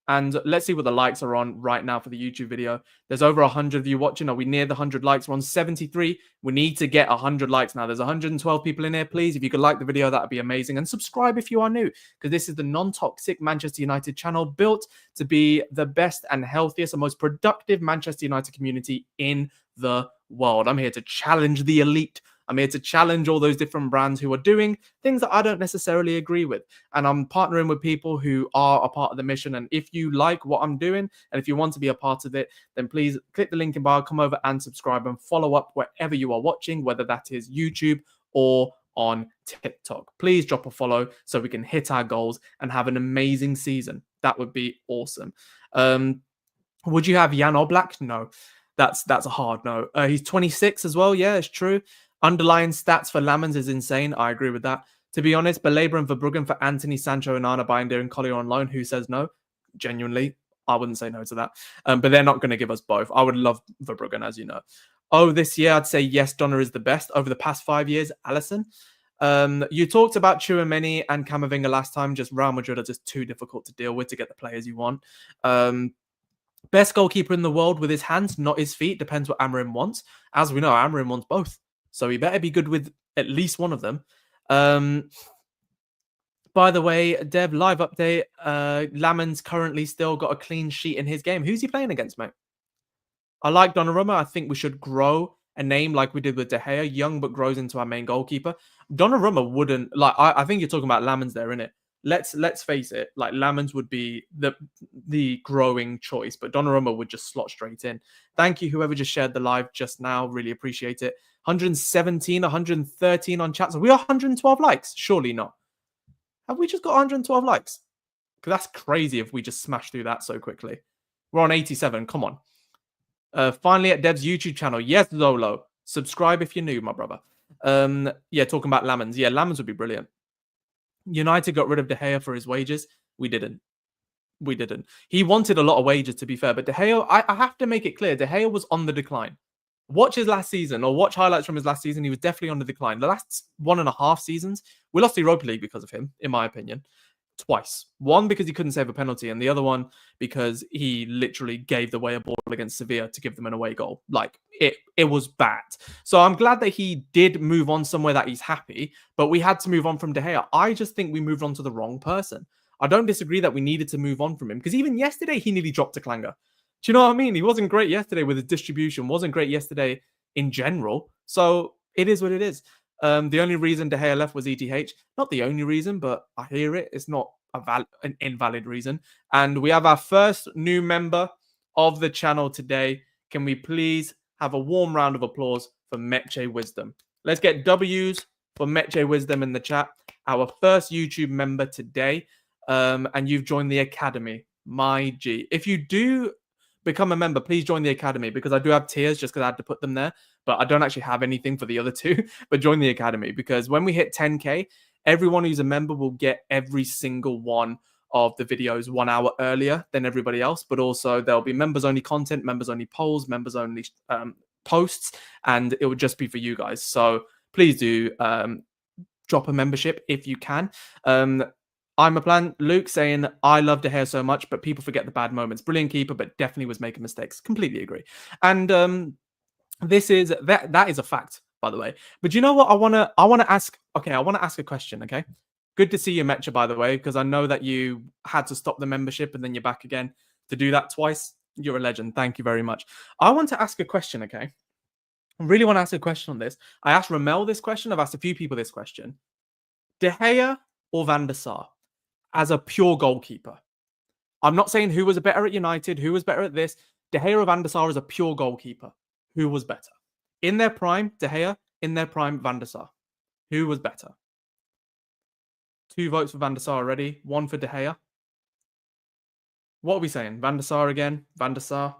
And let's see what the likes are on right now for the YouTube video. There's over 100 of you watching. Are we near the 100 likes? We're on 73. We need to get 100 likes now. There's 112 people in here. Please, if you could like the video, that would be amazing. And subscribe if you are new, because this is the non-toxic Manchester United channel built to be the best and healthiest and most productive Manchester United community in the world. I'm here to challenge the elite. I'm here to challenge all those different brands who are doing things that I don't necessarily agree with. And I'm partnering with people who are a part of the mission. And if you like what I'm doing, and if you want to be a part of it, then please click the link in bio, come over and subscribe and follow up wherever you are watching, whether that is YouTube or on TikTok. Please drop a follow so we can hit our goals and have an amazing season. That would be awesome. Would you have Jan Oblak? No. That's a hard no. He's 26 as well. Yeah, it's true. Underlying stats for Lamens is insane. I agree with that. To be honest, Baleba and Verbruggen for Anthony, Sancho, and Anna Binder and Collier on loan. Who says no? Genuinely, I wouldn't say no to that. But they're not going to give us both. I would love Verbruggen, as you know. Oh, this year, I'd say yes, Donner is the best. Over the past 5 years, Alisson. You talked about Tchouaméni and Camavinga last time. Just Real Madrid are just too difficult to deal with to get the players you want. Best goalkeeper in the world with his hands, not his feet. Depends what Amorim wants. As we know, Amorim wants both. So he better be good with at least one of them. By the way, Dev, live update. Laman's currently still got a clean sheet in his game. Who's he playing against, mate? I like Donnarumma. I think we should grow a name like we did with De Gea. Young, but grows into our main goalkeeper. Donnarumma wouldn't... like. I think you're talking about Lamens there, innit? Let's face it, like Lamens would be the growing choice, but Donnarumma would just slot straight in. Thank you, whoever just shared the live just now. Really appreciate it. 117, 113 on chat. So we are 112 likes. Surely not. Have we just got 112 likes? Because that's crazy if we just smash through that so quickly. We're on 87. Come on. Finally at Dev's YouTube channel. Yes, Zolo. Subscribe if you're new, my brother. Yeah, talking about Lamens. Yeah, Lamens would be brilliant. United got rid of De Gea for his wages. We didn't. He wanted a lot of wages, to be fair. But De Gea, I have to make it clear, De Gea was on the decline. Watch his last season or watch highlights from his last season. He was definitely on the decline. The last 1.5 seasons, we lost the Europa League because of him, in my opinion. Twice. One because he couldn't save a penalty, and the other one because he literally gave away a ball against Sevilla to give them an away goal. Like, it was bad. So I'm glad that he did move on somewhere that he's happy, but we had to move on from De Gea. I just think we moved on to the wrong person. I don't disagree that we needed to move on from him, because even yesterday he nearly dropped to Clanger. Do you know what I mean? He wasn't great yesterday with his distribution, wasn't great yesterday in general. So it is what it is. The only reason De Gea left was ETH. Not the only reason, but I hear it. It's not an invalid reason. And we have our first new member of the channel today. Can we please have a warm round of applause for Meche Wisdom? Let's get W's for Meche Wisdom in the chat. Our first YouTube member today. And you've joined the Academy. My G. If you do become a member, please join the Academy, because I do have tiers just because I had to put them there. But I don't actually have anything for the other two. But join the Academy, because when we hit 10K, everyone who's a member will get every single one of the videos 1 hour earlier than everybody else. But also there'll be members only content, members only polls, members only posts, and it will just be for you guys. So please do drop a membership if you can. I'm a plan. Luke saying, I love De Gea so much, but people forget the bad moments. Brilliant keeper, but definitely was making mistakes. Completely agree. And this is that is a fact, by the way. But you know what? I wanna ask. Okay, I want to ask a question. Okay, good to see you, Mecha, by the way, because I know that you had to stop the membership and then you're back again to do that twice. You're a legend. Thank you very much. I want to ask a question. Okay, I really want to ask a question on this. I asked Ramel this question. I've asked a few people this question. De Gea or Van der Sar as a pure goalkeeper? I'm not saying who was better at United, who was better at this. De Gea or Van der Sar as a pure goalkeeper. Who was better? In their prime, De Gea. In their prime, Van der Sar. Who was better? 2 votes for Van der Sar already. 1 for De Gea. What are we saying? Van der Sar again. Van der Sar.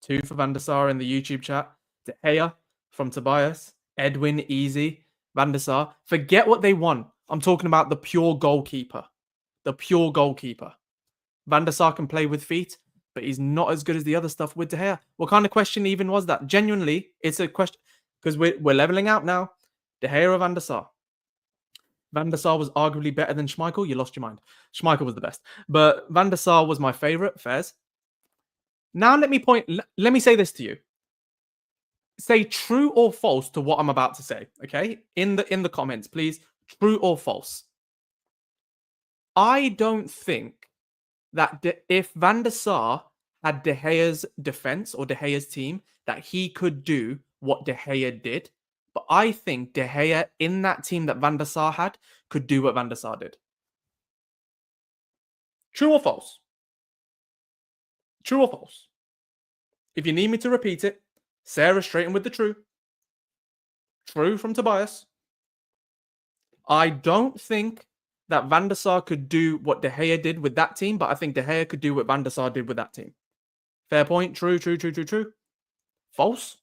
2 for Van der Sar in the YouTube chat. De Gea from Tobias. Edwin, easy. Van der Sar. Forget what they won. I'm talking about the pure goalkeeper. The pure goalkeeper. Van der Sar can play with feet, but he's not as good as the other stuff with De Gea. What kind of question even was that? Genuinely, it's a question, because we're leveling out now. De Gea or Van der Sar? Van der Sar was arguably better than Schmeichel. You lost your mind. Schmeichel was the best. But Van der Sar was my favorite. Fairs. Now let me say this to you. Say true or false to what I'm about to say, okay? In the comments, please. True or false? I don't think that if Van der Sar had De Gea's defense or De Gea's team, that he could do what De Gea did. But I think De Gea in that team that Van der Sar had could do what Van der Sar did. True or false? True or false? If you need me to repeat it, Sarah straighten with the true. True from Tobias. I don't think that Van der Sar could do what De Gea did with that team, but I think De Gea could do what Van der Sar did with that team. Fair point. True. False.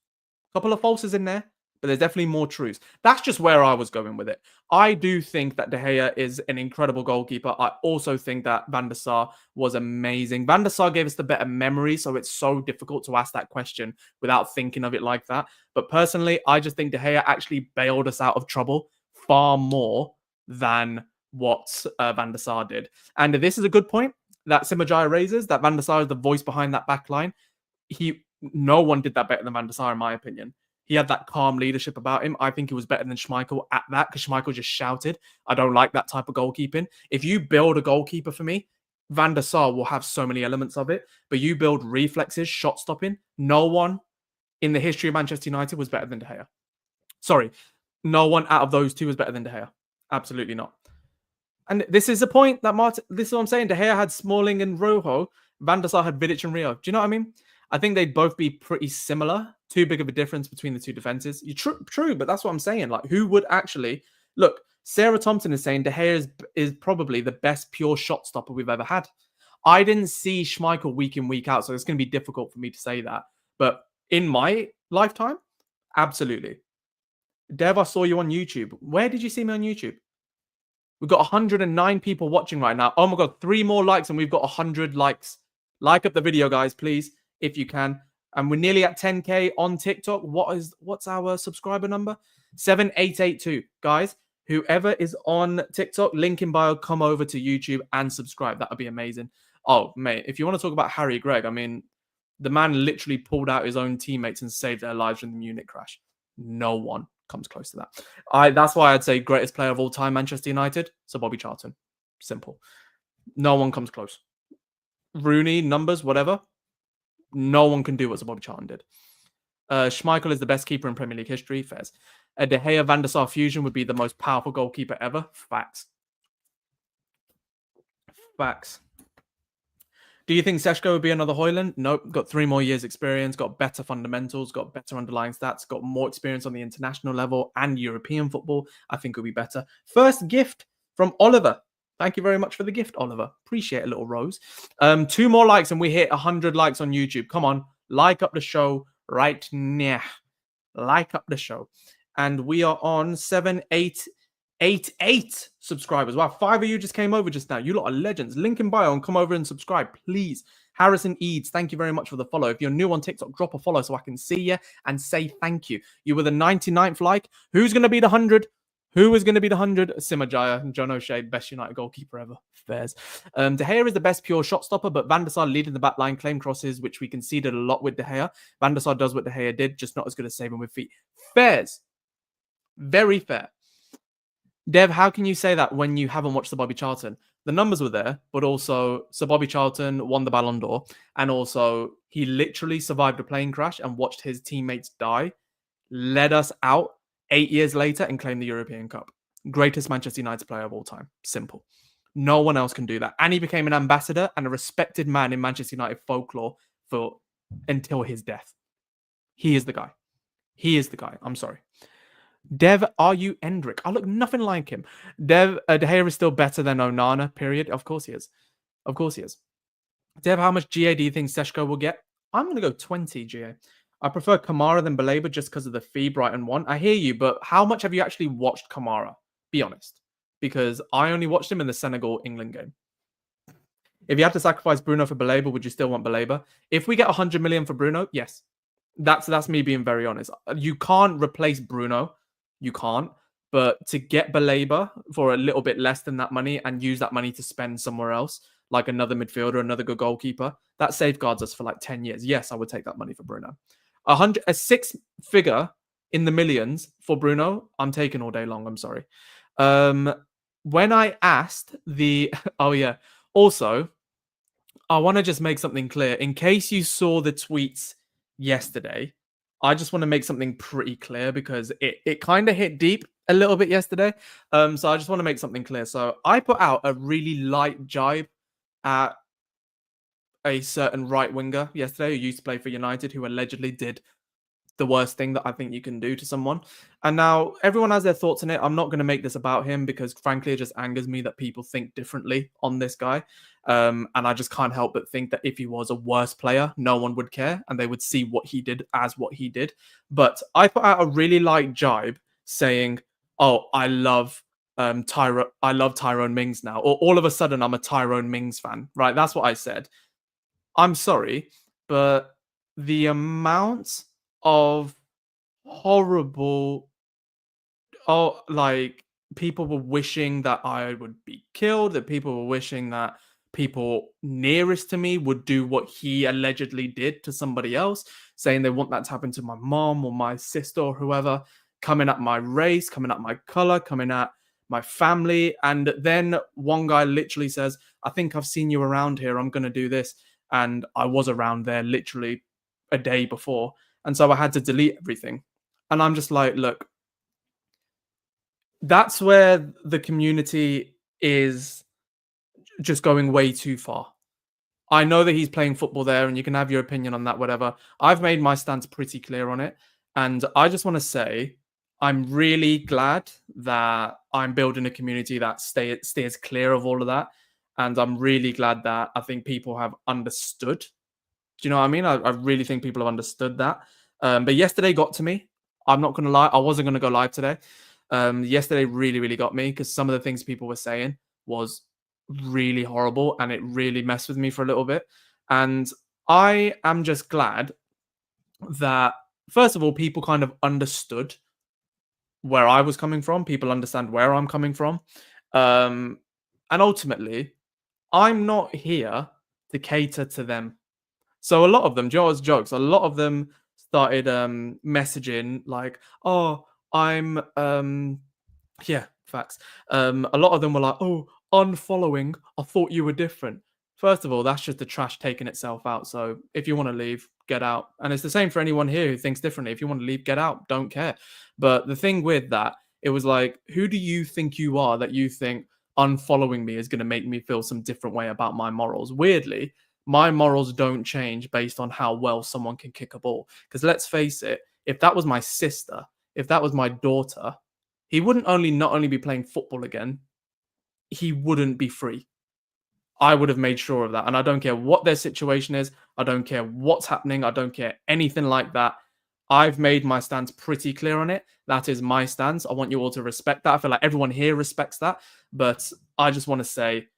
Couple of falses in there, but there's definitely more truths. That's just where I was going with it. I do think that De Gea is an incredible goalkeeper. I also think that Van der Sar was amazing. Van der Sar gave us the better memory, so it's so difficult to ask that question without thinking of it like that. But personally, I just think De Gea actually bailed us out of trouble far more than what Van der Sar did. And this is a good point that Simajaya raises, that Van der Sar is the voice behind that back line. No one did that better than Van der Sar, in my opinion. He had that calm leadership about him. I think he was better than Schmeichel at that, because Schmeichel just shouted. I don't like that type of goalkeeping. If you build a goalkeeper for me, Van der Sar will have so many elements of it, but you build reflexes, shot stopping. No one in the history of Manchester United was better than De Gea. Sorry, no one out of those two was better than De Gea. Absolutely not. And this is the point that this is what I'm saying. De Gea had Smalling and Rojo. Van der Sar had Vidic and Rio. Do you know what I mean? I think they'd both be pretty similar. Too big of a difference between the two defenses. True, but that's what I'm saying. Like, who would actually look? Sarah Thompson is saying De Gea is probably the best pure shot stopper we've ever had. I didn't see Schmeichel week in, week out, so it's going to be difficult for me to say that. But in my lifetime, absolutely. Dev, I saw you on YouTube. Where did you see me on YouTube? We've got 109 people watching right now. Oh my God, 3 more likes and we've got 100 likes. Like up the video, guys, please, if you can. And we're nearly at 10K on TikTok. What's our subscriber number? 7882. Guys, whoever is on TikTok, link in bio, come over to YouTube and subscribe. That would be amazing. Oh, mate, if you want to talk about Harry Gregg, I mean, the man literally pulled out his own teammates and saved their lives from the Munich crash. No one comes close to that. That's why I'd say greatest player of all time, Manchester United. So Bobby Charlton. Simple. No one comes close. Rooney, numbers, whatever. No one can do what Bobby Charlton did. Schmeichel is the best keeper in Premier League history. Fairs. A De Gea Van der Sar fusion would be the most powerful goalkeeper ever. Facts. Do you think Sesko would be another Højlund? Nope. Got 3 more years experience, got better fundamentals, got better underlying stats, got more experience on the international level and European football. I think it would be better. First gift from Oliver. Thank you very much for the gift, Oliver. Appreciate a little rose. 2 more likes and we hit 100 likes on YouTube. Come on, like up the show right now. Like up the show. And we are on 7888 subscribers. Wow, 5 of you just came over just now. You lot are legends. Link in bio and come over and subscribe, please. Harrison Eads, thank you very much for the follow. If you're new on TikTok, drop a follow so I can see you and say thank you. You were the 99th like. Who's going to be the 100? Who is going to be the 100? Simajaya and John O'Shea, best United goalkeeper ever. Fairs. De Gea is the best pure shot stopper, but Van der Sar leading the back line, claim crosses, which we conceded a lot with De Gea. Van der Sar does what De Gea did, just not as good as saving with feet. Fairs. Very fair. Dev, how can you say that when you haven't watched the Bobby Charlton? The numbers were there, but also Sir Bobby Charlton won the Ballon d'Or, and also he literally survived a plane crash and watched his teammates die, led us out 8 years later and claimed the European Cup. Greatest Manchester United player of all time. Simple. No one else can do that. And he became an ambassador and a respected man in Manchester United folklore until his death. He is the guy. He is the guy. I'm sorry. Dev, are you Endrick? I look nothing like him. De Gea is still better than Onana, period. Of course he is. Of course he is. Dev, how much GA do you think Sesko will get? I'm going to go 20 GA. I prefer Kamara than Baleba just because of the fee Brighton want. I hear you, but how much have you actually watched Kamara? Be honest. Because I only watched him in the Senegal-England game. If you have to sacrifice Bruno for Baleba, would you still want Baleba? If we get 100 million for Bruno, yes. That's me being very honest. You can't replace Bruno. You can't. But to get Baleba for a little bit less than that money and use that money to spend somewhere else, like another midfielder, another good goalkeeper, that safeguards us for like 10 years. Yes, I would take that money for Bruno. A six figure in the millions for Bruno, I'm taking all day long. I'm sorry. When I asked the, oh yeah, also, I want to just make something clear. In case you saw the tweets yesterday, I just want to make something pretty clear because it kind of hit deep a little bit yesterday. So I just want to make something clear. So I put out a really light jibe at a certain right winger yesterday who used to play for United, who allegedly did the worst thing that I think you can do to someone. And now everyone has their thoughts on it. I'm not going to make this about him because, frankly, it just angers me that people think differently on this guy. And I just can't help but think that if he was a worse player, no one would care and they would see what he did as what he did. But I put out a really light jibe saying, "Oh, I love Tyrone Mings now," or all of a sudden I'm a Tyrone Mings fan. Right? That's what I said. I'm sorry, but the amount of horrible, like, people were wishing that I would be killed, that people were wishing that people nearest to me would do what he allegedly did to somebody else, saying they want that to happen to my mom or my sister or whoever, coming at my race, coming at my color, coming at my family. And then one guy literally says, "I think I've seen you around here. I'm going to do this." And I was around there literally a day before. And so I had to delete everything. And I'm just like, look, that's where the community is just going way too far. I know that he's playing football there and you can have your opinion on that, whatever. I've made my stance pretty clear on it. And I just want to say, I'm really glad that I'm building a community that steers clear of all of that. And I'm really glad that I think people have understood. Do you know what I mean? I really think people have understood that. But yesterday got to me. I'm not going to lie. I wasn't going to go live today. Yesterday really, really got me because some of the things people were saying was really horrible and it really messed with me for a little bit. And I am just glad that, first of all, people kind of understood where I was coming from. People understand where I'm coming from. And ultimately, I'm not here to cater to them. So a lot of them, Joe's jokes, a lot of them started messaging like, "Oh, I'm yeah, facts." A lot of them were like, "Oh, unfollowing. I thought you were different." First of all, that's just the trash taking itself out. So if you want to leave, get out. And it's the same for anyone here who thinks differently. If you want to leave, get out. Don't care. But the thing with that, it was like, who do you think you are that you think unfollowing me is going to make me feel some different way about my morals? Weirdly, my morals don't change based on how well someone can kick a ball. Because let's face it, if that was my sister, if that was my daughter, he wouldn't only not only be playing football again, he wouldn't be free. I would have made sure of that. And I don't care what their situation is. I don't care what's happening. I don't care anything like that. I've made my stance pretty clear on it. That is my stance. I want you all to respect that. I feel like everyone here respects that. But I just want to say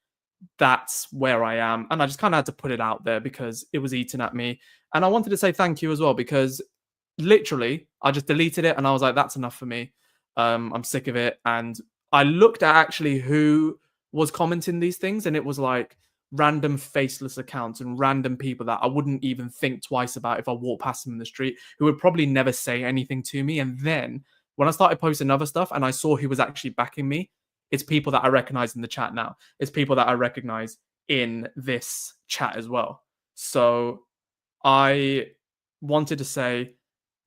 that's where I am. And I just kind of had to put it out there because it was eating at me. And I wanted to say thank you as well because literally I just deleted it and I was like, that's enough for me. I'm sick of it. And I looked at actually who was commenting these things and it was like random faceless accounts and random people that I wouldn't even think twice about if I walked past them in the street, who would probably never say anything to me. And then when I started posting other stuff and I saw who was actually backing me, it's people that I recognize in the chat now. It's people that I recognize in this chat as well. So I wanted to say,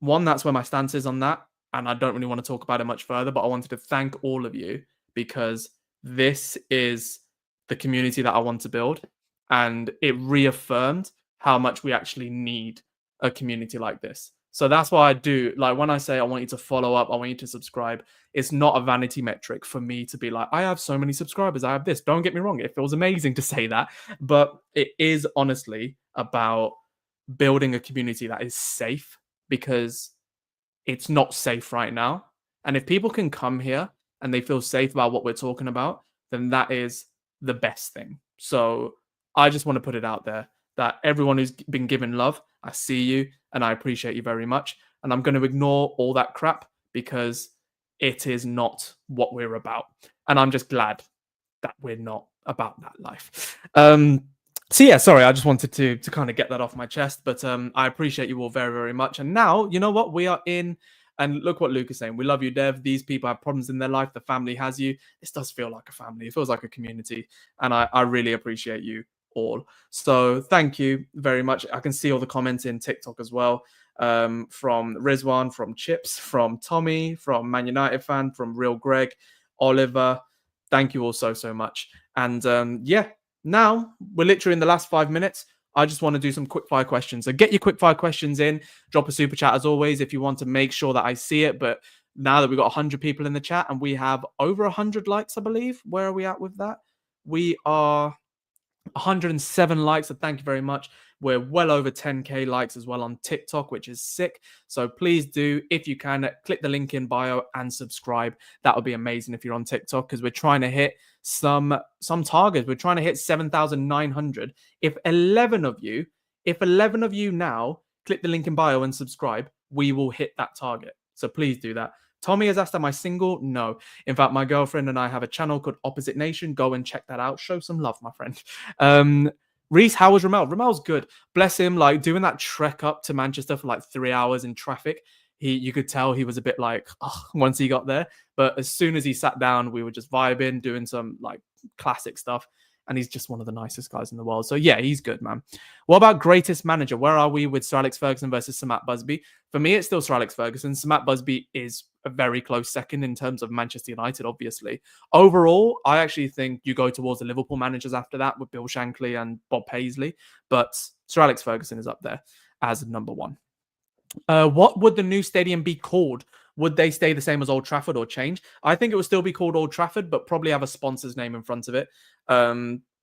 one, that's where my stance is on that. And I don't really want to talk about it much further, but I wanted to thank all of you because this is the community that I want to build. And it reaffirmed how much we actually need a community like this. So that's why I do. Like when I say I want you to follow up, I want you to subscribe, it's not a vanity metric for me to be like, I have so many subscribers, I have this. Don't get me wrong. It feels amazing to say that. But it is honestly about building a community that is safe because it's not safe right now. And if people can come here and they feel safe about what we're talking about, then that is the best thing. So I just want to put it out there that everyone who's been given love, I see you and I appreciate you very much. And I'm going to ignore all that crap because it is not what we're about. And I'm just glad that we're not about that life. So yeah, sorry, I just wanted to kind of get that off my chest, but I appreciate you all very, very much. And now, you know what? We are in, and look what Luke is saying. We love you, Dev. These people have problems in their life. The family has you. This does feel like a family. It feels like a community. And I really appreciate you all. So thank you very much. I can see all the comments in TikTok as well. From Rizwan, from Chips, from Tommy, from Man United fan, from Real Greg, Oliver. Thank you all so much. And yeah, now we're literally in the last 5 minutes. I just want to do some quick fire questions. So get your quick fire questions in. Drop a super chat as always if you want to make sure that I see it. But now that we've got 100 people in the chat and we have over 100 likes, I believe. Where are we at with that? We are 107 likes, so thank you very much. We're well over 10k likes as well on TikTok, which is sick. So please do, if you can, click the link in bio and subscribe. That would be amazing if you're on TikTok, because we're trying to hit some targets. We're trying to hit 7,900. If 11 of you now click the link in bio and subscribe, we will hit that target. So please do that. Tommy has asked, am I single? No. In fact, my girlfriend and I have a channel called Opposite Nation. Go and check that out. Show some love, my friend. Reese, how was Ramel? Ramel's good. Bless him, like doing that trek up to Manchester for like 3 hours in traffic. You could tell he was a bit like, once he got there. But as soon as he sat down, we were just vibing, doing some like classic stuff. And he's just one of the nicest guys in the world. So yeah, he's good, man. What about greatest manager? Where are we with Sir Alex Ferguson versus Sir Matt Busby? For me, it's still Sir Alex Ferguson. Sir Matt Busby is a very close second in terms of Manchester United, obviously. Overall, I actually think you go towards the Liverpool managers after that with Bill Shankly and Bob Paisley. But Sir Alex Ferguson is up there as number one. What would the new stadium be called? Would they stay the same as Old Trafford or change? I think it would still be called Old Trafford, but probably have a sponsor's name in front of it.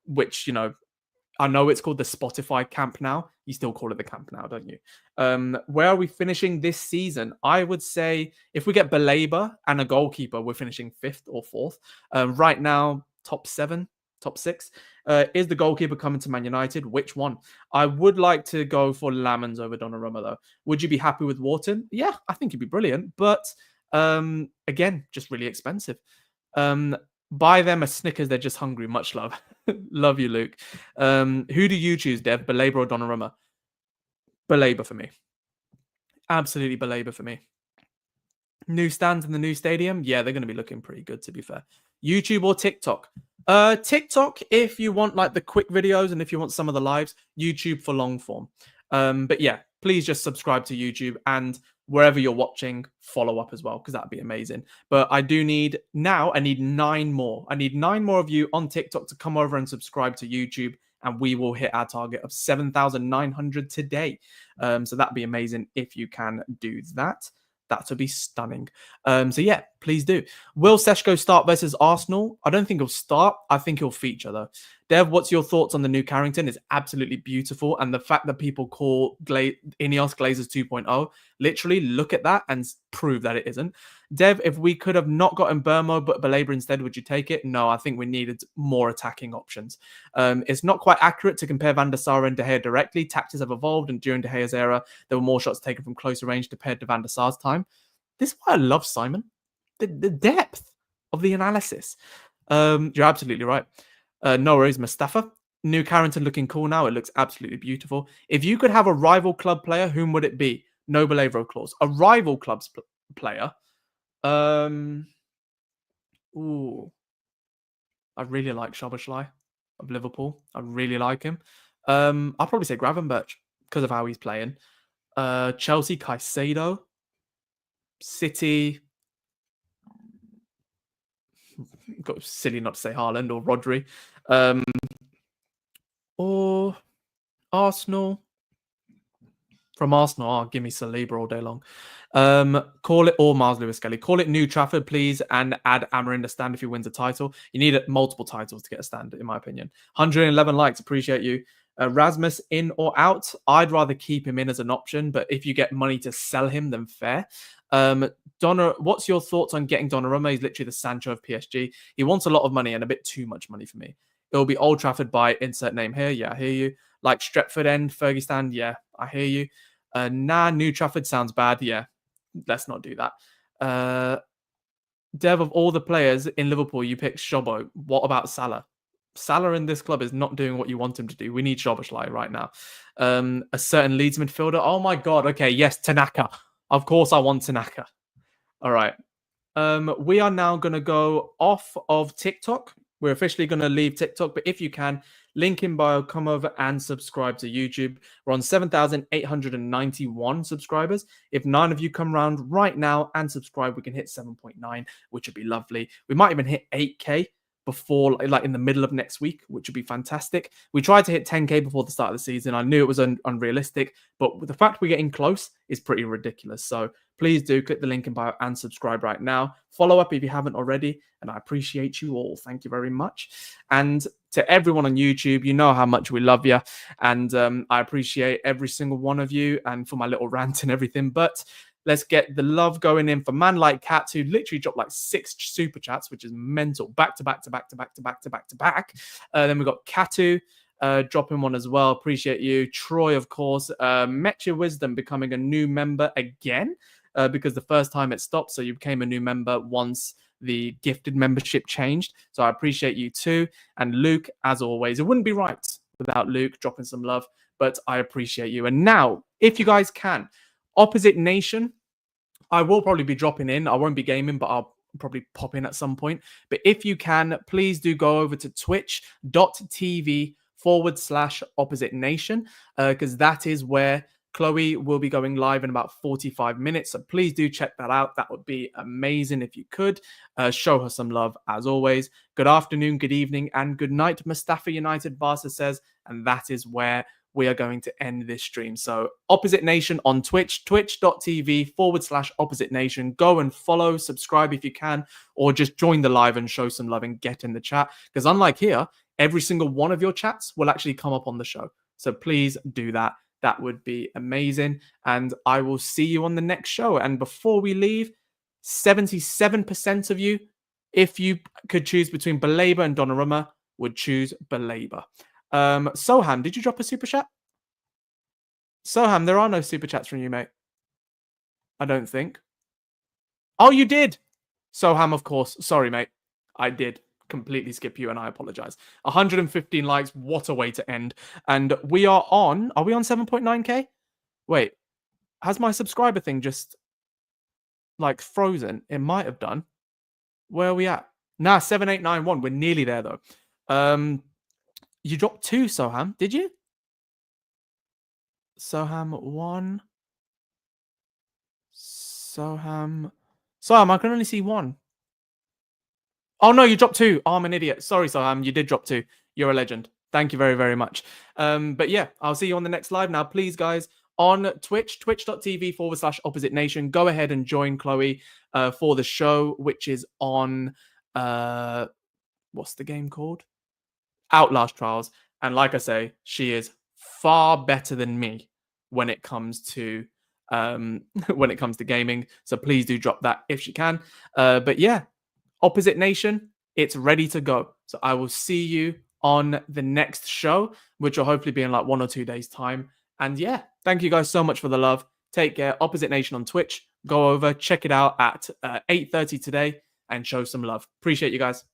Which, you know, I know it's called the Spotify Camp now. You still call it the Camp now, don't you? Where are we finishing this season? I would say if we get Baleba and a goalkeeper, we're finishing 5th or 4th. Right now, top 7, top 6. Is the goalkeeper coming to Man United? Which one? I would like to go for Lamans over Donnarumma, though. Would you be happy with Wharton? Yeah, I think he'd be brilliant. But again, just really expensive. Buy them a Snickers. They're just hungry. Much love. Love you, Luke. Who do you choose, Dev? Baleba or Donnarumma? Baleba for me. Absolutely Baleba for me. New stands in the new stadium? Yeah, they're going to be looking pretty good, to be fair. YouTube or TikTok? TikTok, if you want like the quick videos and if you want some of the lives. YouTube for long form. But yeah, please just subscribe to YouTube and wherever you're watching, follow up as well, because that'd be amazing. But I need 9 more. I need 9 more of you on TikTok to come over and subscribe to YouTube, and we will hit our target of 7,900 today. So that'd be amazing if you can do that. That would be stunning. So yeah, please do. Will Sesko start versus Arsenal? I don't think he'll start. I think he'll feature though. Dev, what's your thoughts on the new Carrington? It's absolutely beautiful. And the fact that people call Ineos Glazers 2.0, literally look at that and prove that it isn't. Dev, if we could have not gotten Mbeumo but Baleba instead, would you take it? No, I think we needed more attacking options. It's not quite accurate to compare Van der Sar and De Gea directly. Tactics have evolved, and during De Gea's era, there were more shots taken from closer range compared to Van der Sar's time. This is why I love Simon. The depth of the analysis. You're absolutely right. No worries, Mustafa. New Carrington looking cool now. It looks absolutely beautiful. If you could have a rival club player, whom would it be? No Baleva clause. A rival club's player. Ooh. I really like Szoboszlai of Liverpool. I really like him. I'll probably say Gravenberch because of how he's playing. Chelsea, Caicedo. City. Got silly not to say Haaland or Rodri. Or Arsenal. From Arsenal, give me Saliba all day long. Call it, or Mars Lewis Kelly. Call it New Trafford, please, and add Amarin to stand if he wins a title. You need multiple titles to get a stand, in my opinion. 111 likes, appreciate you. Rasmus in or out? I'd rather keep him in as an option, but if you get money to sell him, then fair. What's your thoughts on getting Donnarumma? He's literally the Sancho of PSG. He wants a lot of money and a bit too much money for me. It'll be Old Trafford by insert name here. Yeah, I hear you. Like Stretford End, Fergie Stand. Yeah, I hear you. New Trafford sounds bad. Yeah, let's not do that. Dev, of all the players in Liverpool, you picked Shobo. What about Salah? Salah in this club is not doing what you want him to do. We need Szoboszlai right now. A certain Leeds midfielder. Oh my god. Okay, yes, Tanaka. Of course, I want Tanaka. All right. We are now going to go off of TikTok. We're officially going to leave TikTok, but if you can, link in bio, come over and subscribe to YouTube. We're on 7,891 subscribers. If 9 of you come around right now and subscribe, we can hit 7.9, which would be lovely. We might even hit 8K before, like in the middle of next week, which would be fantastic. We tried to hit 10K before the start of the season. I knew it was unrealistic, but the fact we're getting close is pretty ridiculous. So please do click the link in bio and subscribe right now. Follow up if you haven't already, and I appreciate you all. Thank you very much. And to everyone on YouTube, you know how much we love you, and I appreciate every single one of you, and for my little rant and everything. But let's get the love going in for man like Cat, who literally dropped like 6 super chats, which is mental, back to back to back to back to back to back to back. Then we got Katu dropping one as well. Appreciate you, Troy, of course. Met Your Wisdom becoming a new member again. Because the first time it stopped, so you became a new member once the gifted membership changed. So I appreciate you too. And Luke, as always, it wouldn't be right without Luke dropping some love, but I appreciate you. And now, if you guys can, Opposite Nation, I will probably be dropping in. I won't be gaming, but I'll probably pop in at some point. But if you can, please do go over to twitch.tv/Opposite Nation, because that is where Chloe will be going live in about 45 minutes. So please do check that out. That would be amazing if you could. Show her some love as always. Good afternoon, good evening, and good night, Mustafa United Barca says. And that is where we are going to end this stream. So Opposite Nation on Twitch, twitch.tv/Opposite Nation. Go and follow, subscribe if you can, or just join the live and show some love and get in the chat. Because unlike here, every single one of your chats will actually come up on the show. So please do that. That would be amazing. And I will see you on the next show. And before we leave, 77% of you, if you could choose between Baleba and Donnarumma, would choose Baleba. Soham, did you drop a super chat? Soham, there are no super chats from you, mate. I don't think. Oh, you did. Soham, of course. Sorry, mate. I did completely skip you, and I apologize. 115 likes. What a way to end. And we are on 7.9K? Wait, has my subscriber thing just like frozen? It might have done. Where are we at? Nah, 7891. We're nearly there though. You dropped 2, Soham, did you? Soham 1. Soham, I can only see 1. Oh, no, you dropped 2. Oh, I'm an idiot. Sorry, Soham. You did drop 2. You're a legend. Thank you very, very much. But yeah, I'll see you on the next live. Now, please, guys, on Twitch, twitch.tv/Opposite Nation, go ahead and join Chloe for the show, which is on, what's the game called? Outlast Trials. And like I say, she is far better than me when it comes to gaming. So please do drop that if she can. But yeah, Opposite Nation, it's ready to go. So I will see you on the next show, which will hopefully be in like 1 or 2 days' time. And yeah, thank you guys so much for the love. Take care. Opposite Nation on Twitch. Go over, check it out at 8:30 today and show some love. Appreciate you guys.